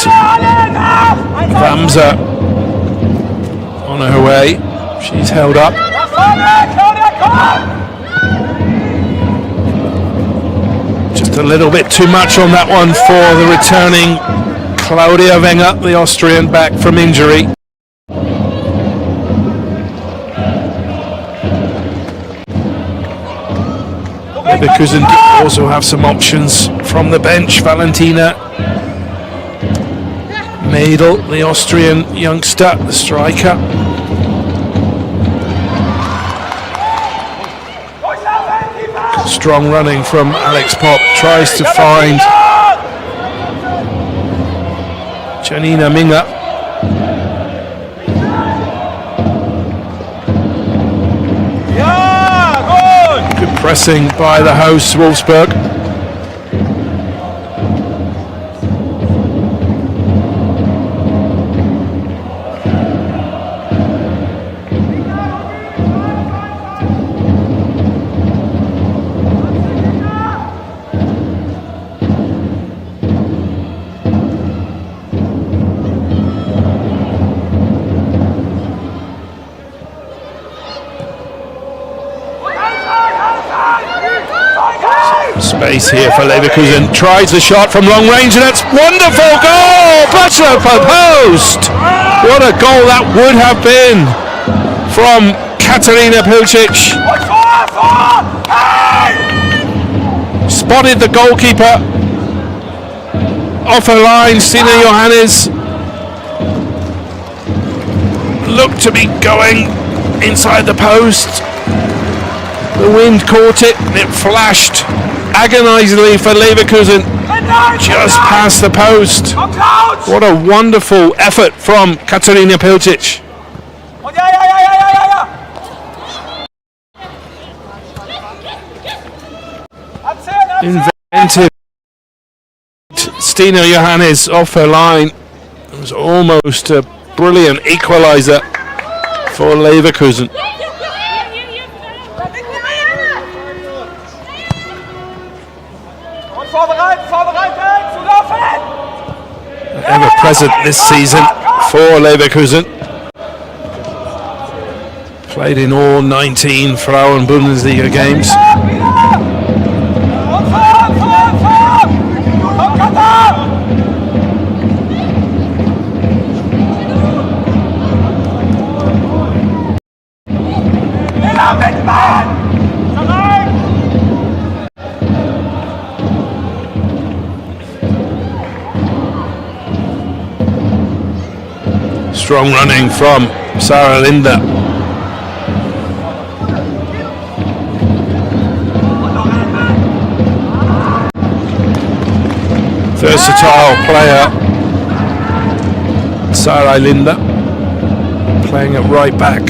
Vamsa on her way. She's held up. Just a little bit too much on that one for the returning Claudia Wenger, the Austrian, back from injury. Leverkusen also have some options from the bench. Valentina Madel, the Austrian youngster, the striker. Strong running from Alex Pop, tries to find Janina Minga. Good pressing by the hosts, Wolfsburg. Space here for Leverkusen, tries the shot from long range, and that's wonderful goal! Butler per post! What a goal that would have been from Katarina Pilcic. Spotted the goalkeeper off her line, Sena Johannes. Looked to be going inside the post. The wind caught it and it flashed agonizingly for Leverkusen, just past the post. What a wonderful effort from Katarina Pilcic. Inventive. Stina Johannes off her line. It was almost a brilliant equaliser for Leverkusen. Ever present this season for Leverkusen. Played in all 19 Frauen-Bundesliga games. Strong running from Sarah Linda. Versatile player, Sarah Linda, playing at right back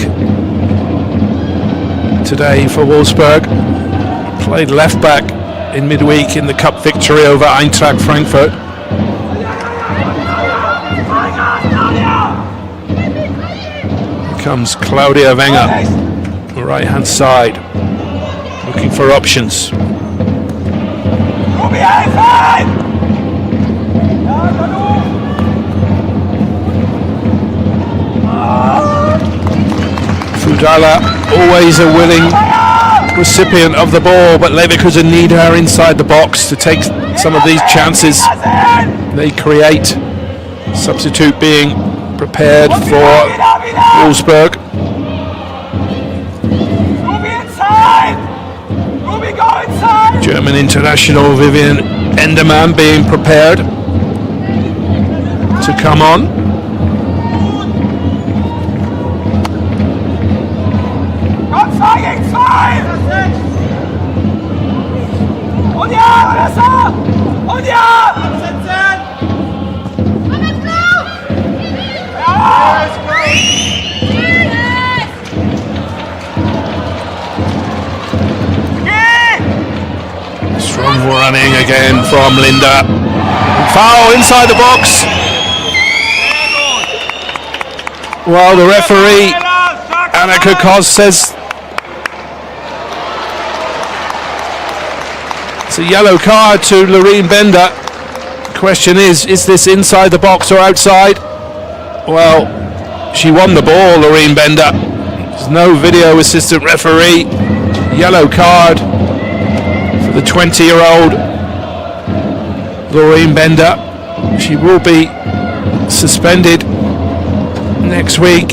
today for Wolfsburg. Played left back in midweek in the cup victory over Eintracht Frankfurt. Comes Claudia Wenger, right hand side, looking for options. Fudala, always a willing recipient of the ball, but Leverkusen need her inside the box to take some of these chances they create. Substitute being prepared for Wolfsburg. German international Vivian Endermann being prepared to come on. Strong running again from Linda. Foul inside the box. Well, the referee, Annika Kos, says it's a yellow card to Loreen Bender. Question is this inside the box or outside? Well, she won the ball, Loreen Bender. There's no video assistant referee. Yellow card for the 20-year-old Loreen Bender. She will be suspended next week.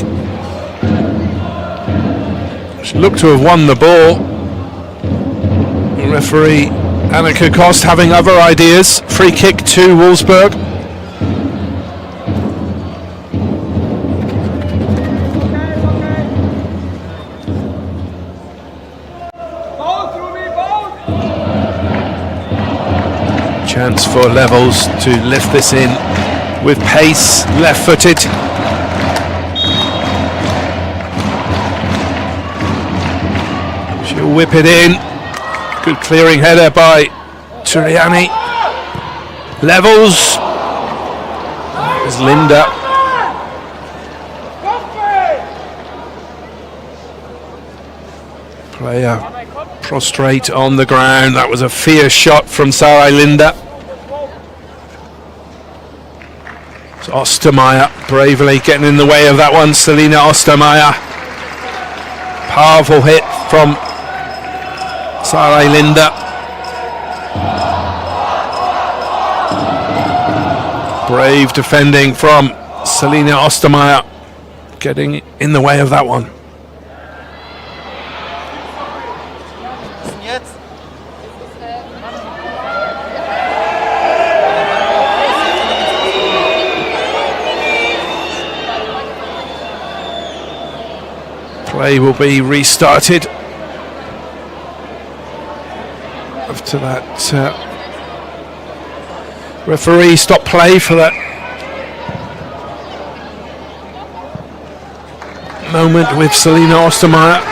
She looked to have won the ball. The referee Annika Kost having other ideas. Free kick to Wolfsburg. Chance for Levels to lift this in with pace, left-footed. She'll whip it in. Good clearing header by Turiani. Levels. There's Linda. Player prostrate on the ground. That was a fierce shot from Sarai Linda. So Ostermeier bravely getting in the way of that one. Selina Ostermeier. Powerful hit from Sarai Linda. Brave defending from Selina Ostermeier, getting in the way of that one. Play will be restarted after that referee stopped play for that moment with Selina Ostermeier.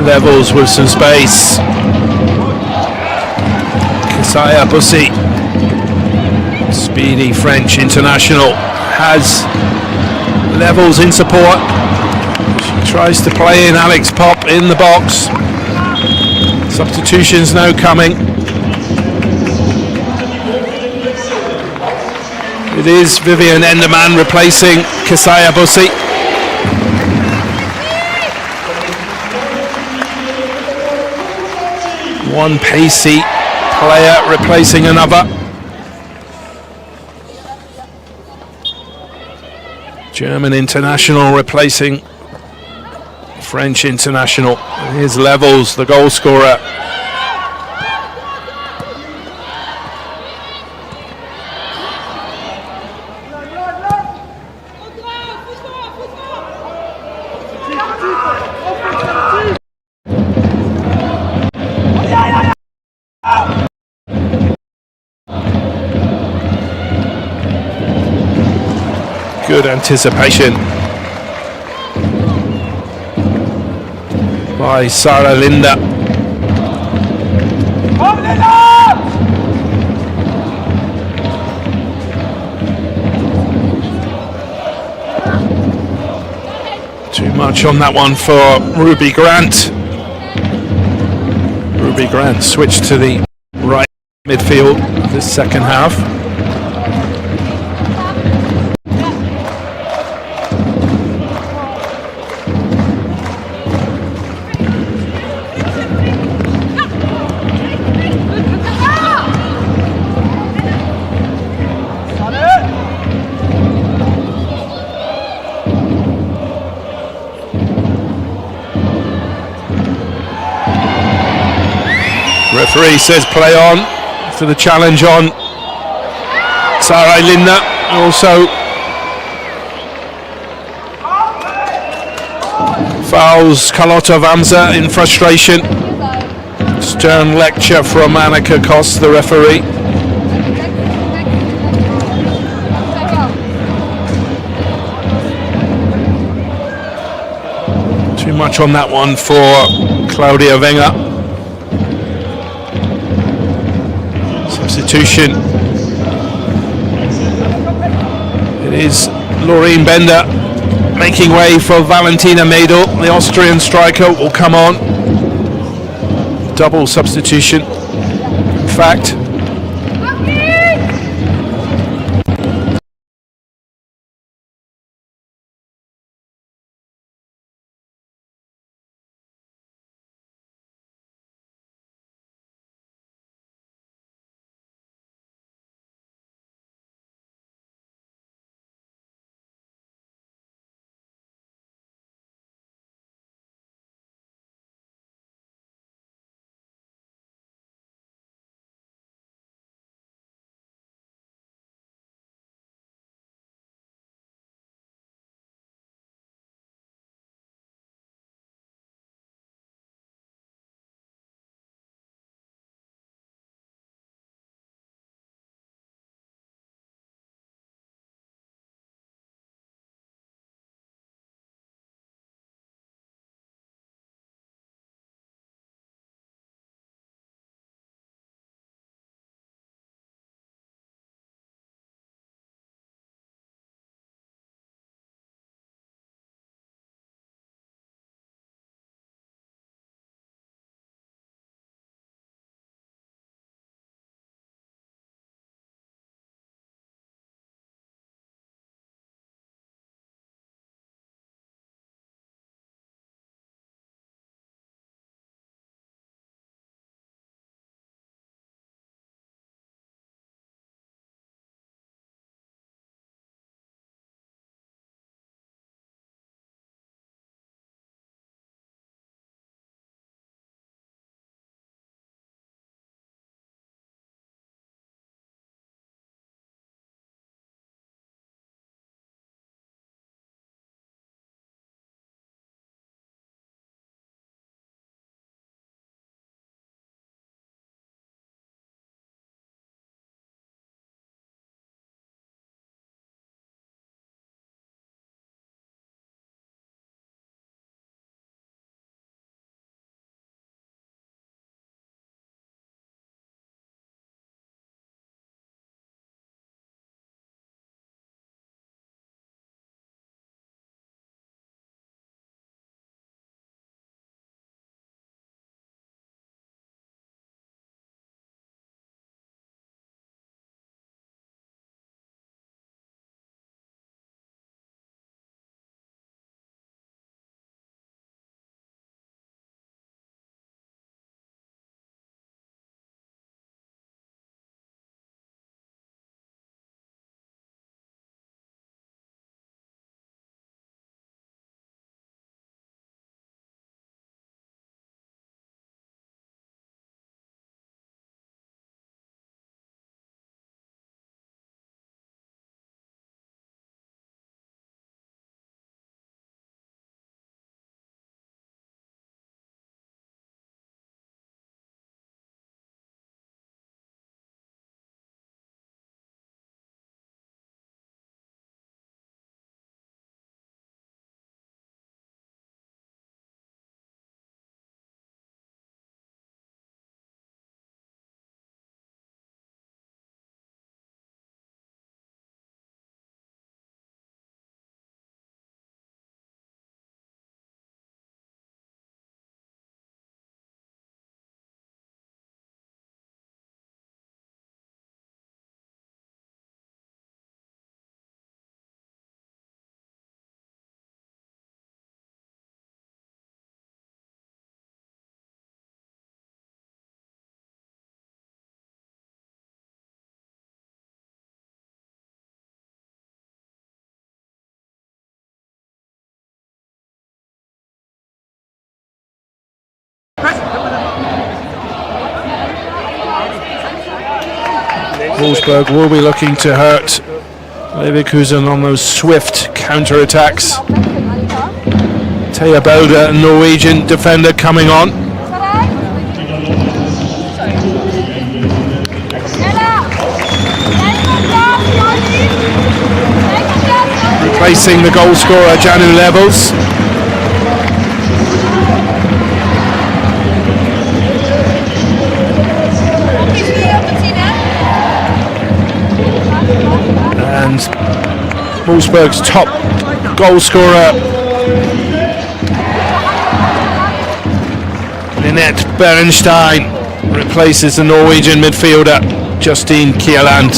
Levels with some space. Kisaya Bussi, speedy French international, has Levels in support. She tries to play in Alex Pop in the box. Substitutions now coming. It is Vivian Enderman replacing Kisaya Bussi. One pacey player replacing another. German international replacing French international. Here's Levels, the goal scorer. Good anticipation by Sarah Linda. Too much on that one for Ruby Grant. Ruby Grant switched to the right midfield this second half. Referee says play on for the challenge on Sarai Linda. Also fouls Carlotta Vamsa in frustration. Stern lecture from Annika Koss, the referee. Too much on that one for Claudia Wenger. Substitution. It is Laureen Bender making way for Valentina Madel. The Austrian striker will come on. Double substitution. In fact, Wolfsburg will be looking to hurt Leverkusen on those swift counter-attacks. Thea Belder, a Norwegian defender, coming on. Replacing the goal scorer Janu Levels. And Wolfsburg's top goal scorer Ninette Berenstein replaces the Norwegian midfielder Justine Kieland.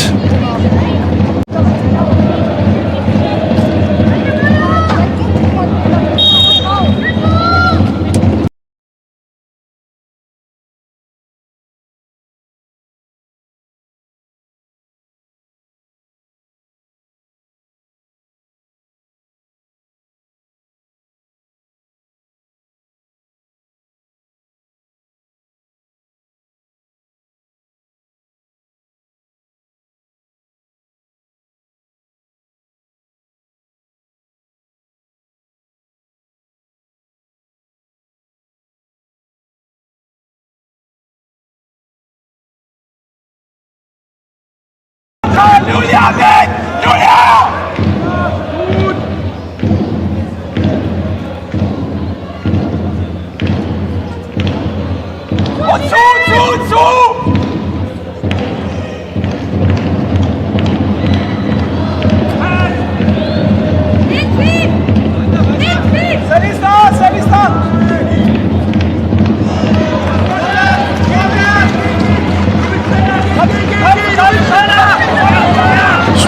Julia, mit! Julia! Und zu!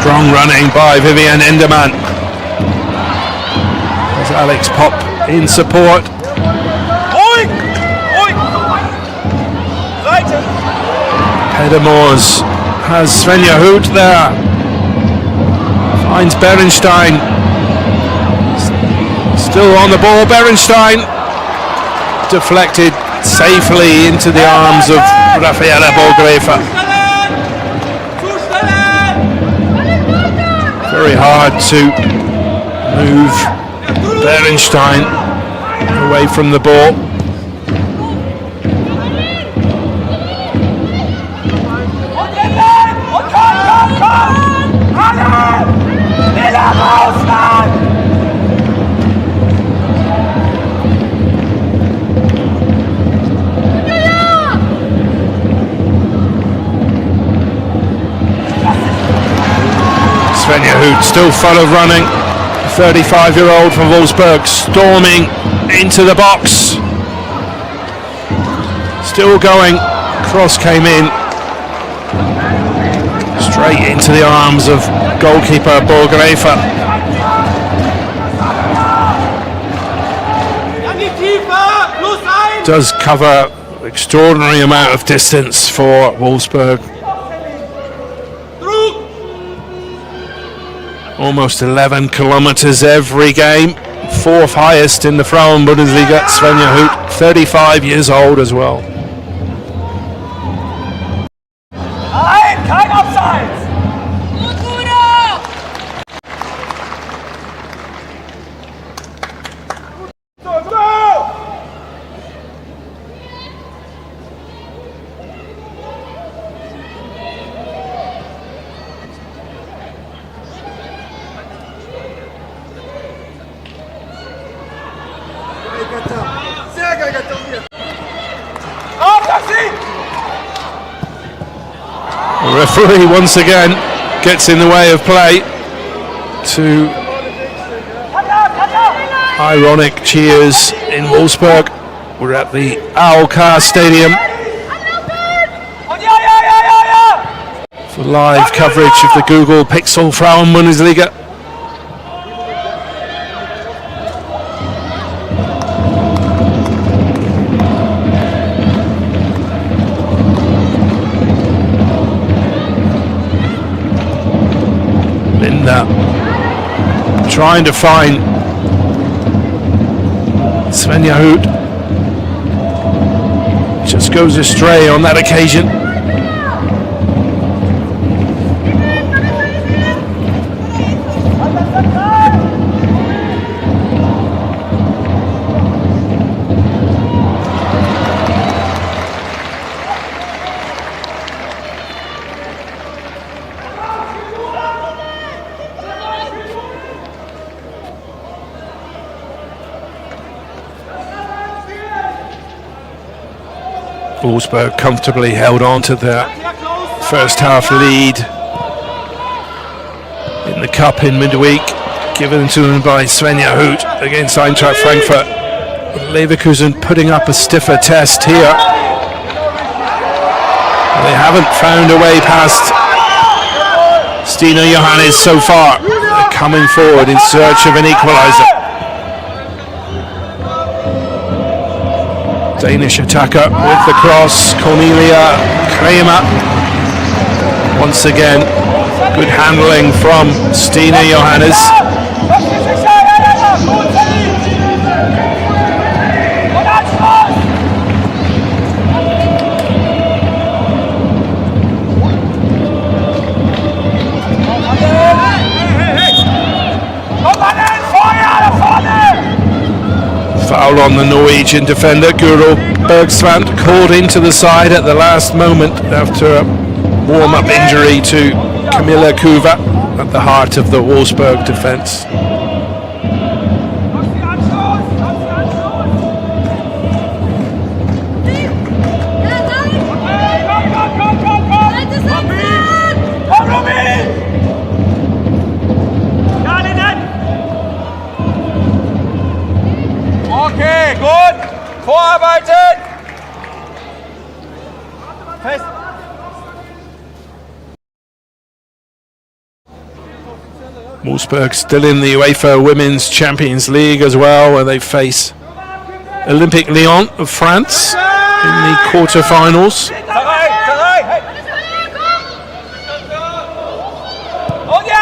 Strong running by Vivian Enderman. There's Alex Pop in support. Ruhig! Seite! Pedamors has Svenja Hoot there. Finds Berenstein. Still on the ball, Berenstein. Deflected safely into the arms of Rafaela Borgrefa. Very hard to move Berenstein away from the ball. Svenja Hoot still full of running. 35-year-old from Wolfsburg storming into the box. Still going. Cross came in. Straight into the arms of goalkeeper Borgrefa. Does cover extraordinary amount of distance for Wolfsburg. Almost 11 kilometers every game. Fourth highest in the Frauen-Bundesliga. Svenja Hoot, 35 years old as well. Nein, kein Abseits! The referee once again gets in the way of play to ironic cheers in Wolfsburg. We're at the Aulkar Stadium for live coverage of the Google Pixel Frauen-Bundesliga. Trying to find Svenja Hoot. Just goes astray on that occasion. Wolfsburg comfortably held on to their first half lead in the cup in midweek, given to them by Svenja Hoot against Eintracht Frankfurt. Leverkusen putting up a stiffer test here. They haven't found a way past Stina Johannes so far. They're coming forward in search of an equaliser. Danish attacker with the cross, Cornelia Kramer. Once again, good handling from Stina Johannes. Foul on the Norwegian defender, Guro Bergsvand, called into the side at the last moment after a warm-up injury to Camilla Kuva at the heart of the Wolfsburg defence. Okay, gut. Vorarbeiten. Fest. Wolfsburg still in the UEFA Women's Champions League as well, where they face Olympique Lyon of France in the quarter-finals. Und ja.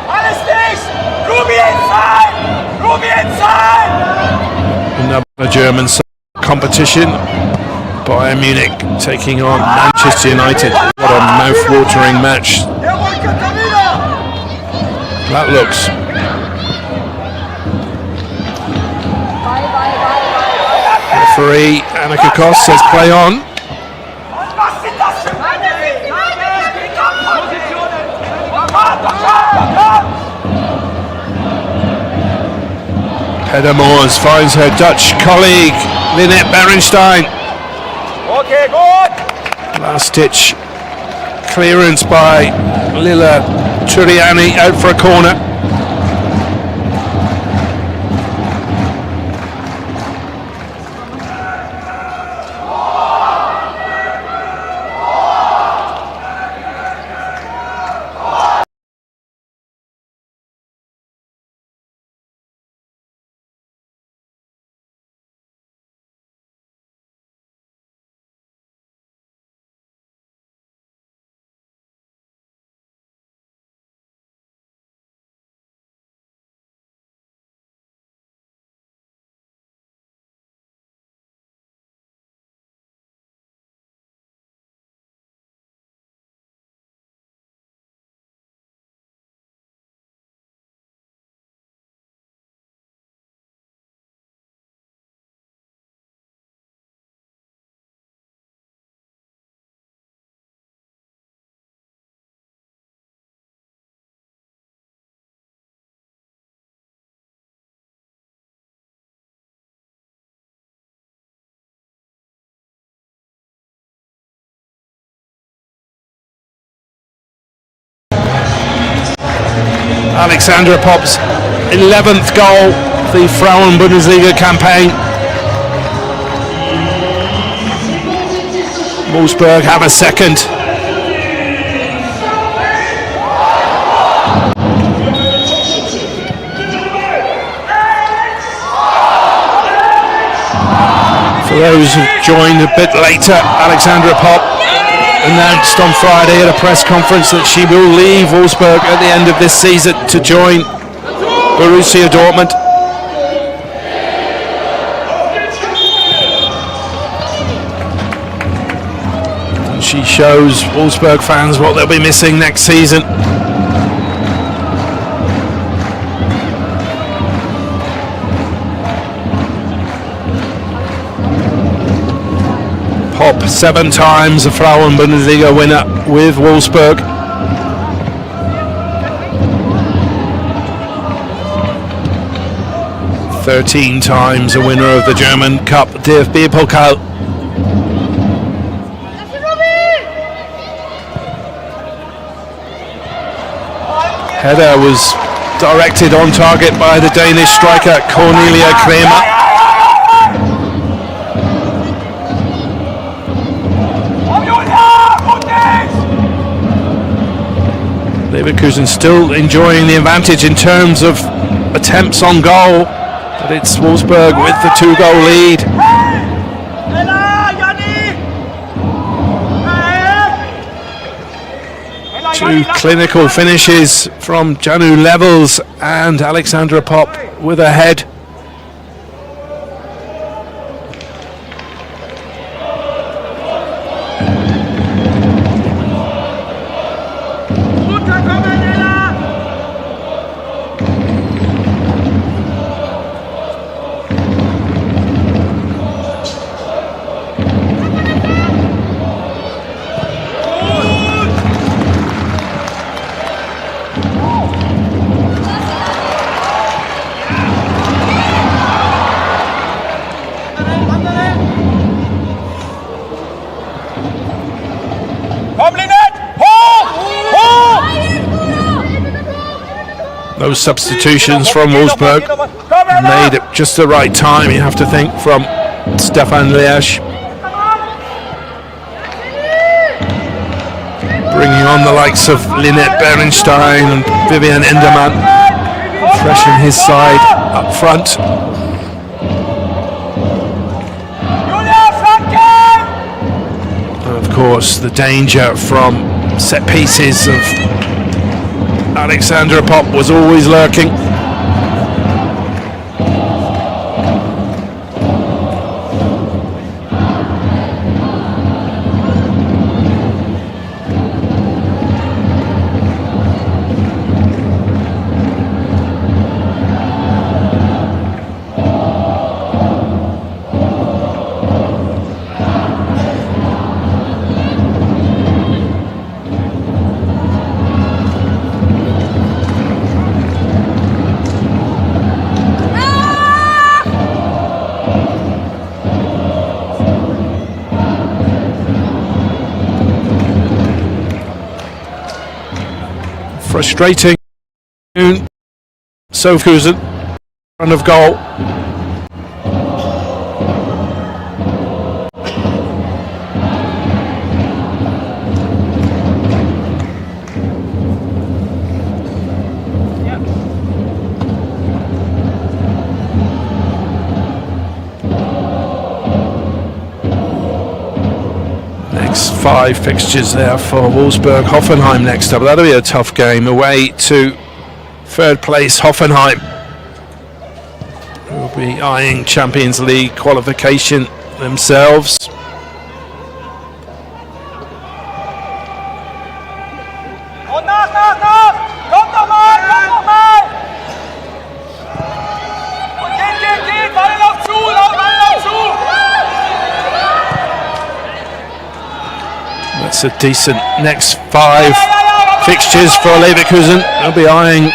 Alles dicht. Ruby inside. Ruby inside. Another German competition. Bayern Munich taking on Manchester United. What a mouth-watering match that looks. Referee Annika Kos says play on. Hedda Moors finds her Dutch colleague Lynette Berenstein. Okay, good. Last ditch clearance by Lila Turiani out for a corner. Alexandra Pop's 11th goal, the Frauen-Bundesliga campaign. Wolfsburg have a second. For those who joined a bit later, Alexandra Pop announced on Friday at a press conference that she will leave Wolfsburg at the end of this season to join Borussia Dortmund. And she shows Wolfsburg fans what they'll be missing next season. Pop, 7 times a Frauen-Bundesliga winner with Wolfsburg. 13 times a winner of the German Cup DFB Pokal. Header was directed on target by the Danish striker Cornelia Kremer. Leverkusen still enjoying the advantage in terms of attempts on goal, but it's Wolfsburg with the 2-goal lead. Two clinical finishes from Janu Levels and Alexandra Pop with a head. Those substitutions from Wolfsburg made at just the right time, you have to think, from Stefan Leash. Bringing on the likes of Lynette Berenstein and Vivian Enderman, fresh in his side up front. And of course, the danger from set pieces of Alexandra Pop was always lurking. Frustrating. Leverkusen, front of goal. Next 5 fixtures there for Wolfsburg. Hoffenheim next up. That'll be a tough game away to third place Hoffenheim, who will be eyeing Champions League qualification themselves. That's a decent next 5 fixtures for Leverkusen. They'll be eyeing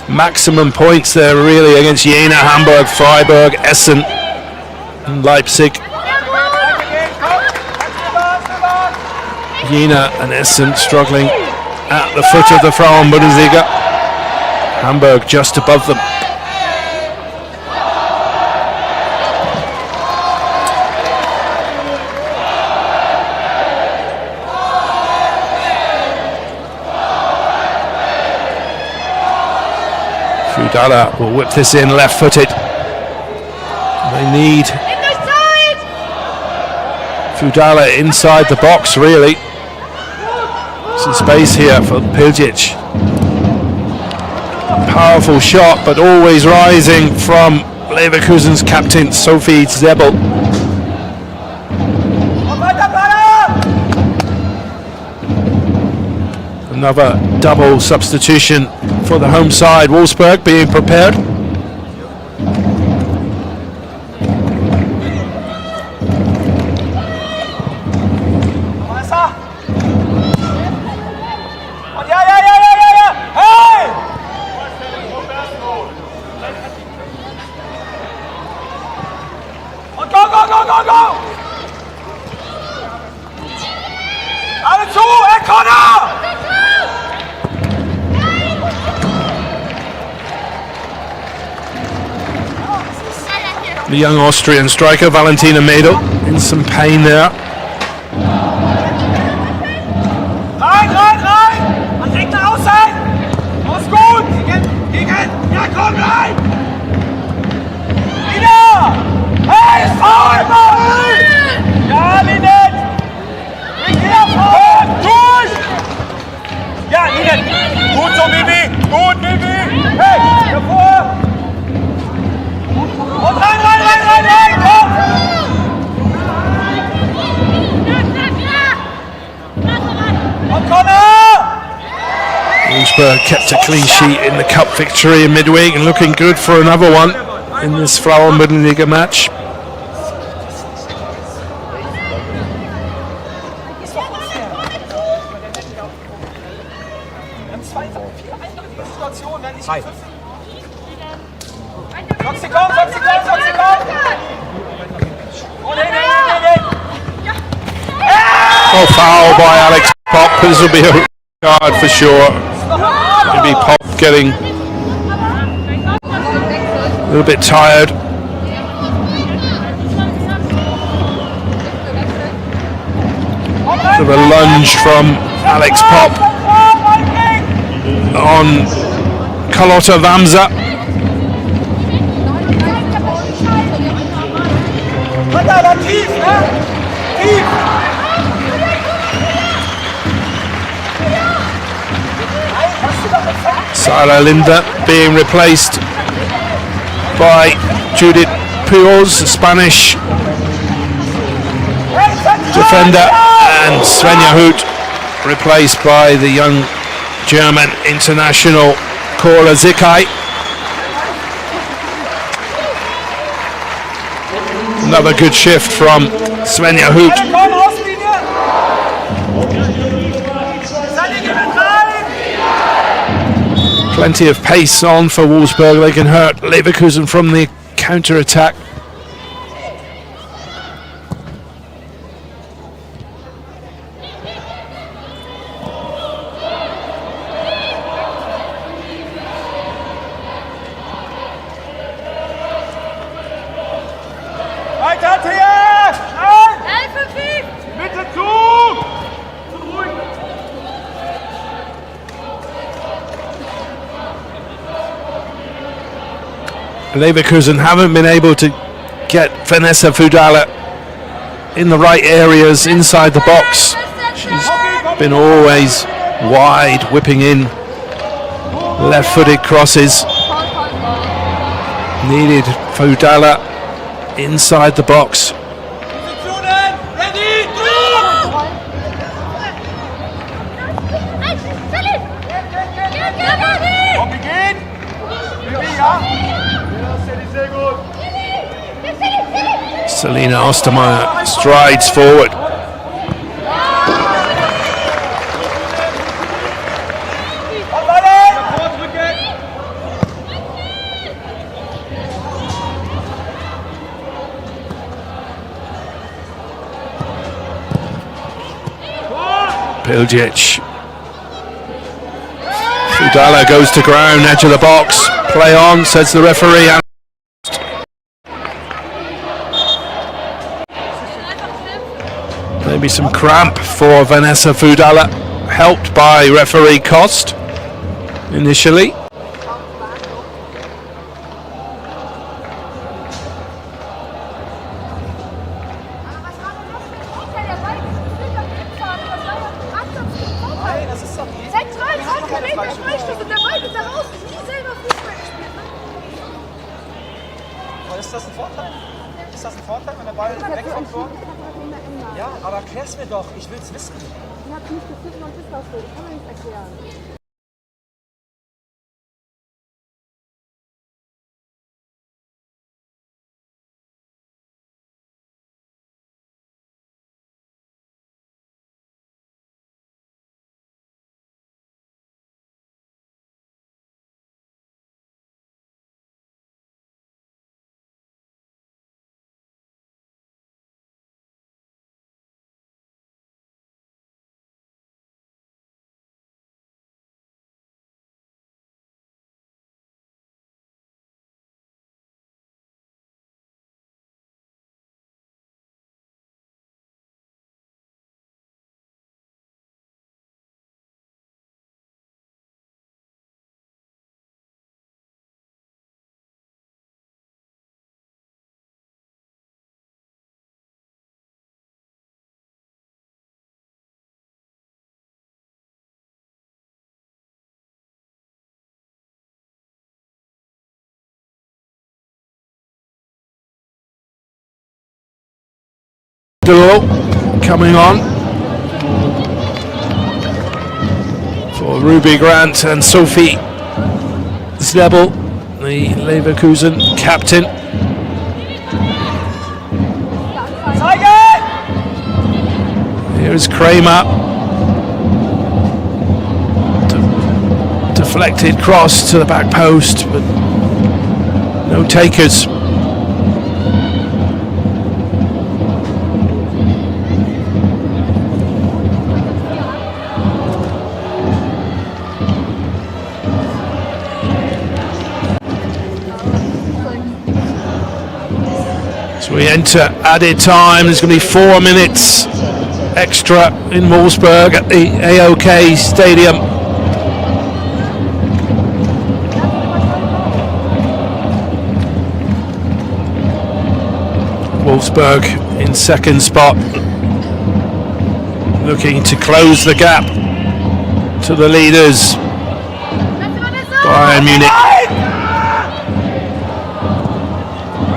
maximum points there really against Jena, Hamburg, Freiburg, Essen and Leipzig. Jena and Essen struggling at the foot of the Frauen-Bundesliga. Hamburg just above them. Fudala will whip this in left-footed. They need Fudala inside the box, really. Some space here for Piljic. Powerful shot, but always rising from Leverkusen's captain, Sophie Zebel. Another double substitution for the home side. Wolfsburg being prepared. The young Austrian striker Valentina Mädel in some pain there. Rein, rein, rein! An Eknath aus sein! Aus gut! Gegen! Ja, komm rein! Wieder! Hey, faul, Mann! Ja, Linet! Wieder faul! Durch! Ja, Linet! Gut so, Bibi! Gut, Bibi! Hey, davor! Und rein, rein, rein, rein, rein! Komm! Komm, Connor! Wolfsburg kept a clean sheet in the cup victory in midweek and looking good for another one in this Frauen-Bundesliga match. Oh, foul by Alex Pop. This will be a card for sure. Maybe Pop getting a little bit tired. Sort of a lunge from Alex Pop on Carlotta Vamsa. Sara Linda being replaced by Judith Pujols, the Spanish defender, and Svenja Hoot replaced by the young German international Cora Zikai. Another good shift from Svenja Hoot. Plenty of pace on for Wolfsburg. They can hurt Leverkusen from the counter-attack. Leverkusen haven't been able to get Vanessa Fudala in the right areas inside the box. She's been always wide, whipping in left-footed crosses. Needed Fudala inside the box. Selina Ostermeier strides forward. Piljic. Fudala goes to ground, edge of the box. Play on, says the referee. Maybe some cramp for Vanessa Fudala, helped by referee Kost initially. Ist das ein Vorteil? Ist das ein Vorteil, wenn der Ball weg vom Tor? Ja, aber erklär's mir doch, ich will's wissen. Ich hab's nicht gepfiffen und ist das so, ich kann mir nicht erklären. coming on for Ruby Grant and Sophie Znebel, the Leverkusen captain. Here's Kramer. Deflected cross to the back post, but no takers. So we enter added time. There's going to be 4 minutes extra in Wolfsburg at the AOK Stadium. Wolfsburg in second spot, looking to close the gap to the leaders, Bayern Munich.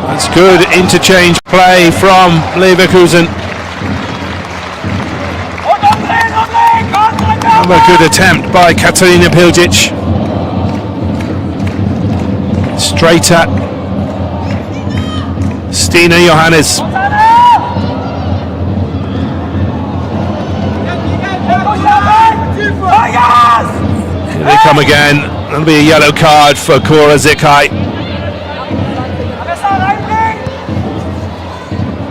That's good interchange play from Leverkusen. Another good attempt by Katarina Piljic. Straight at Stina Johannes. Here they come again. That'll be a yellow card for Cora Zikai.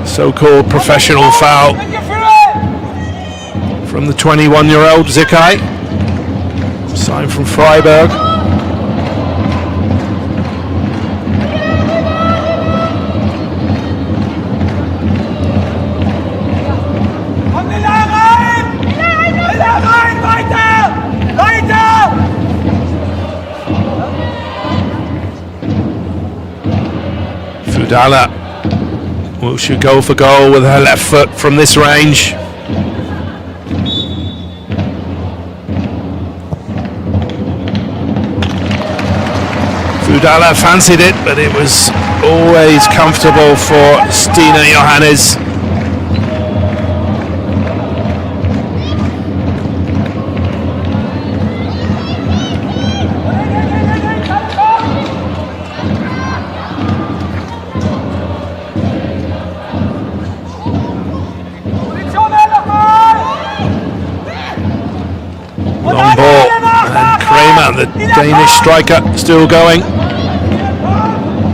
So-called professional foul from the 21-year-old Zikai. Sign from Freiburg. Fudala should go for goal with her left foot from this range. Fudala fancied it, but it was always comfortable for Stina Johannes. Long ball, and Kramer, the Danish striker, still going.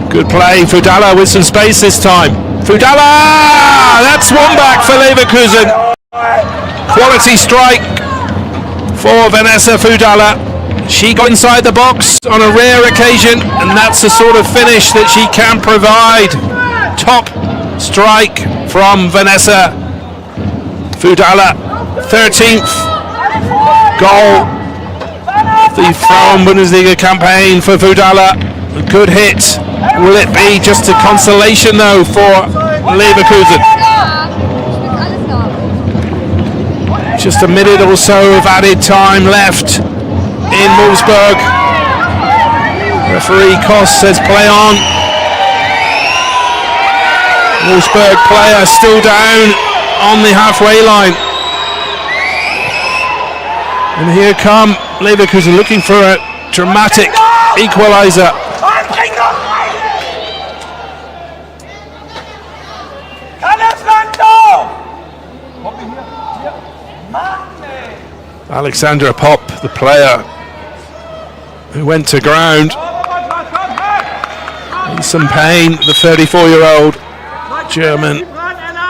Good play, Fudala with some space this time. Fudala! That's one back for Leverkusen. Quality strike for Vanessa Fudala. She got inside the box on a rare occasion, and that's the sort of finish that she can provide. Top strike from Vanessa Fudala. 13th goal of the Frauen-Bundesliga campaign for Fudala. A good hit. Will it be just a consolation though for Leverkusen? Just a minute or so of added time left in Wolfsburg. Referee Koss says play on. Wolfsburg player still down on the halfway line. And here come Leverkusen looking for a dramatic equaliser. Alexandra Popp, the player who went to ground in some pain, the 34-year-old German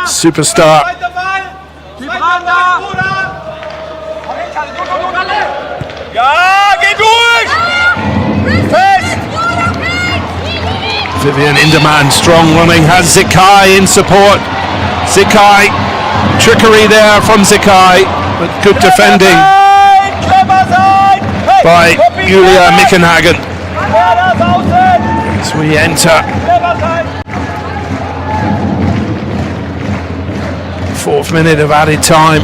superstar. Vivian Inderman, strong running, has Zikai in support. Zikai, trickery there from Zikai, but good defending by Julia Mickenhagen. As we enter the 4th minute of added time.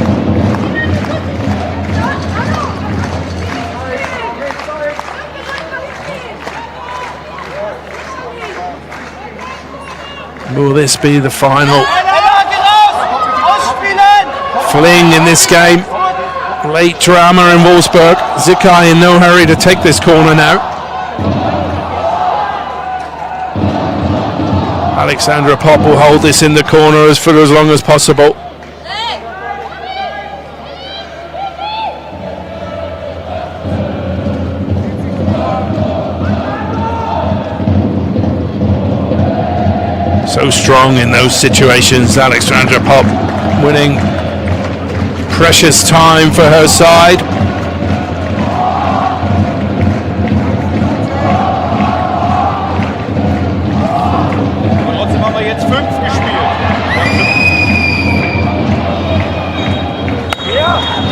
Will this be the final fling in this game. Late drama in Wolfsburg. Zikai in no hurry to take this corner now. Alexandra Pop will hold this in the corner for as long as possible. So strong in those situations, Alexandra Pop winning precious time for her side. Trotzdem haben wir jetzt 5 gespielt.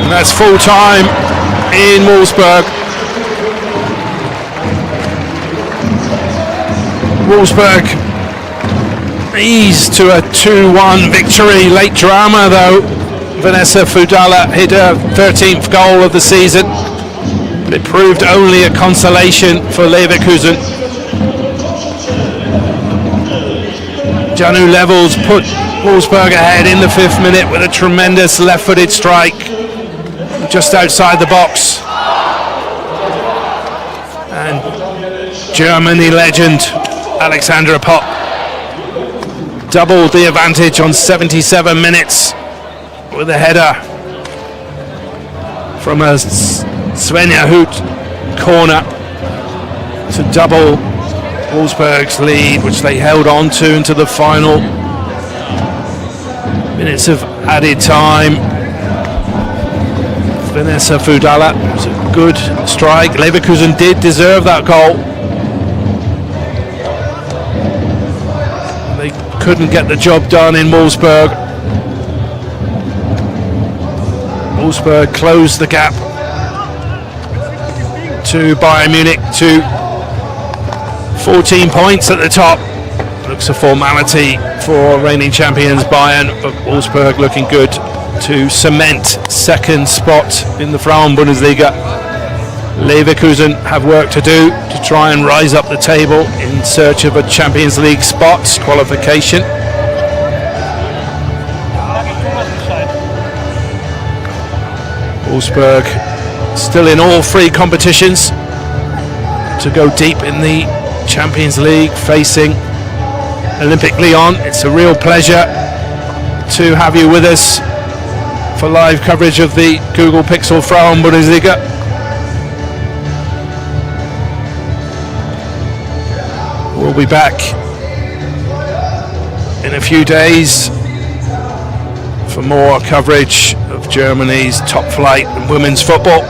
And that's full time in Wolfsburg. Wolfsburg ease to a 2-1 victory. Late drama though. Vanessa Fudala hit her 13th goal of the season, but it proved only a consolation for Leverkusen. Janu Levels put Wolfsburg ahead in the 5th minute with a tremendous left-footed strike just outside the box. And Germany legend Alexandra Pop doubled the advantage on 77 minutes with a header from a Svenja Hoot corner to double Wolfsburg's lead, which they held on to into the final minutes of added time. Vanessa Fudala, it was a good strike. Leverkusen did deserve that goal. They couldn't get the job done in Wolfsburg. Wolfsburg closed the gap to Bayern Munich to 14 points at the top. Looks a formality for reigning champions Bayern, but Wolfsburg looking good to cement second spot in the Frauen-Bundesliga. Leverkusen have work to do to try and rise up the table in search of a Champions League spot qualification. Wolfsburg still in all 3 competitions to go deep in the Champions League, facing Olympic Lyon. It's a real pleasure to have you with us for live coverage of the Google Pixel Frauen-Bundesliga. We'll be back in a few days for more coverage of Germany's top flight and women's football.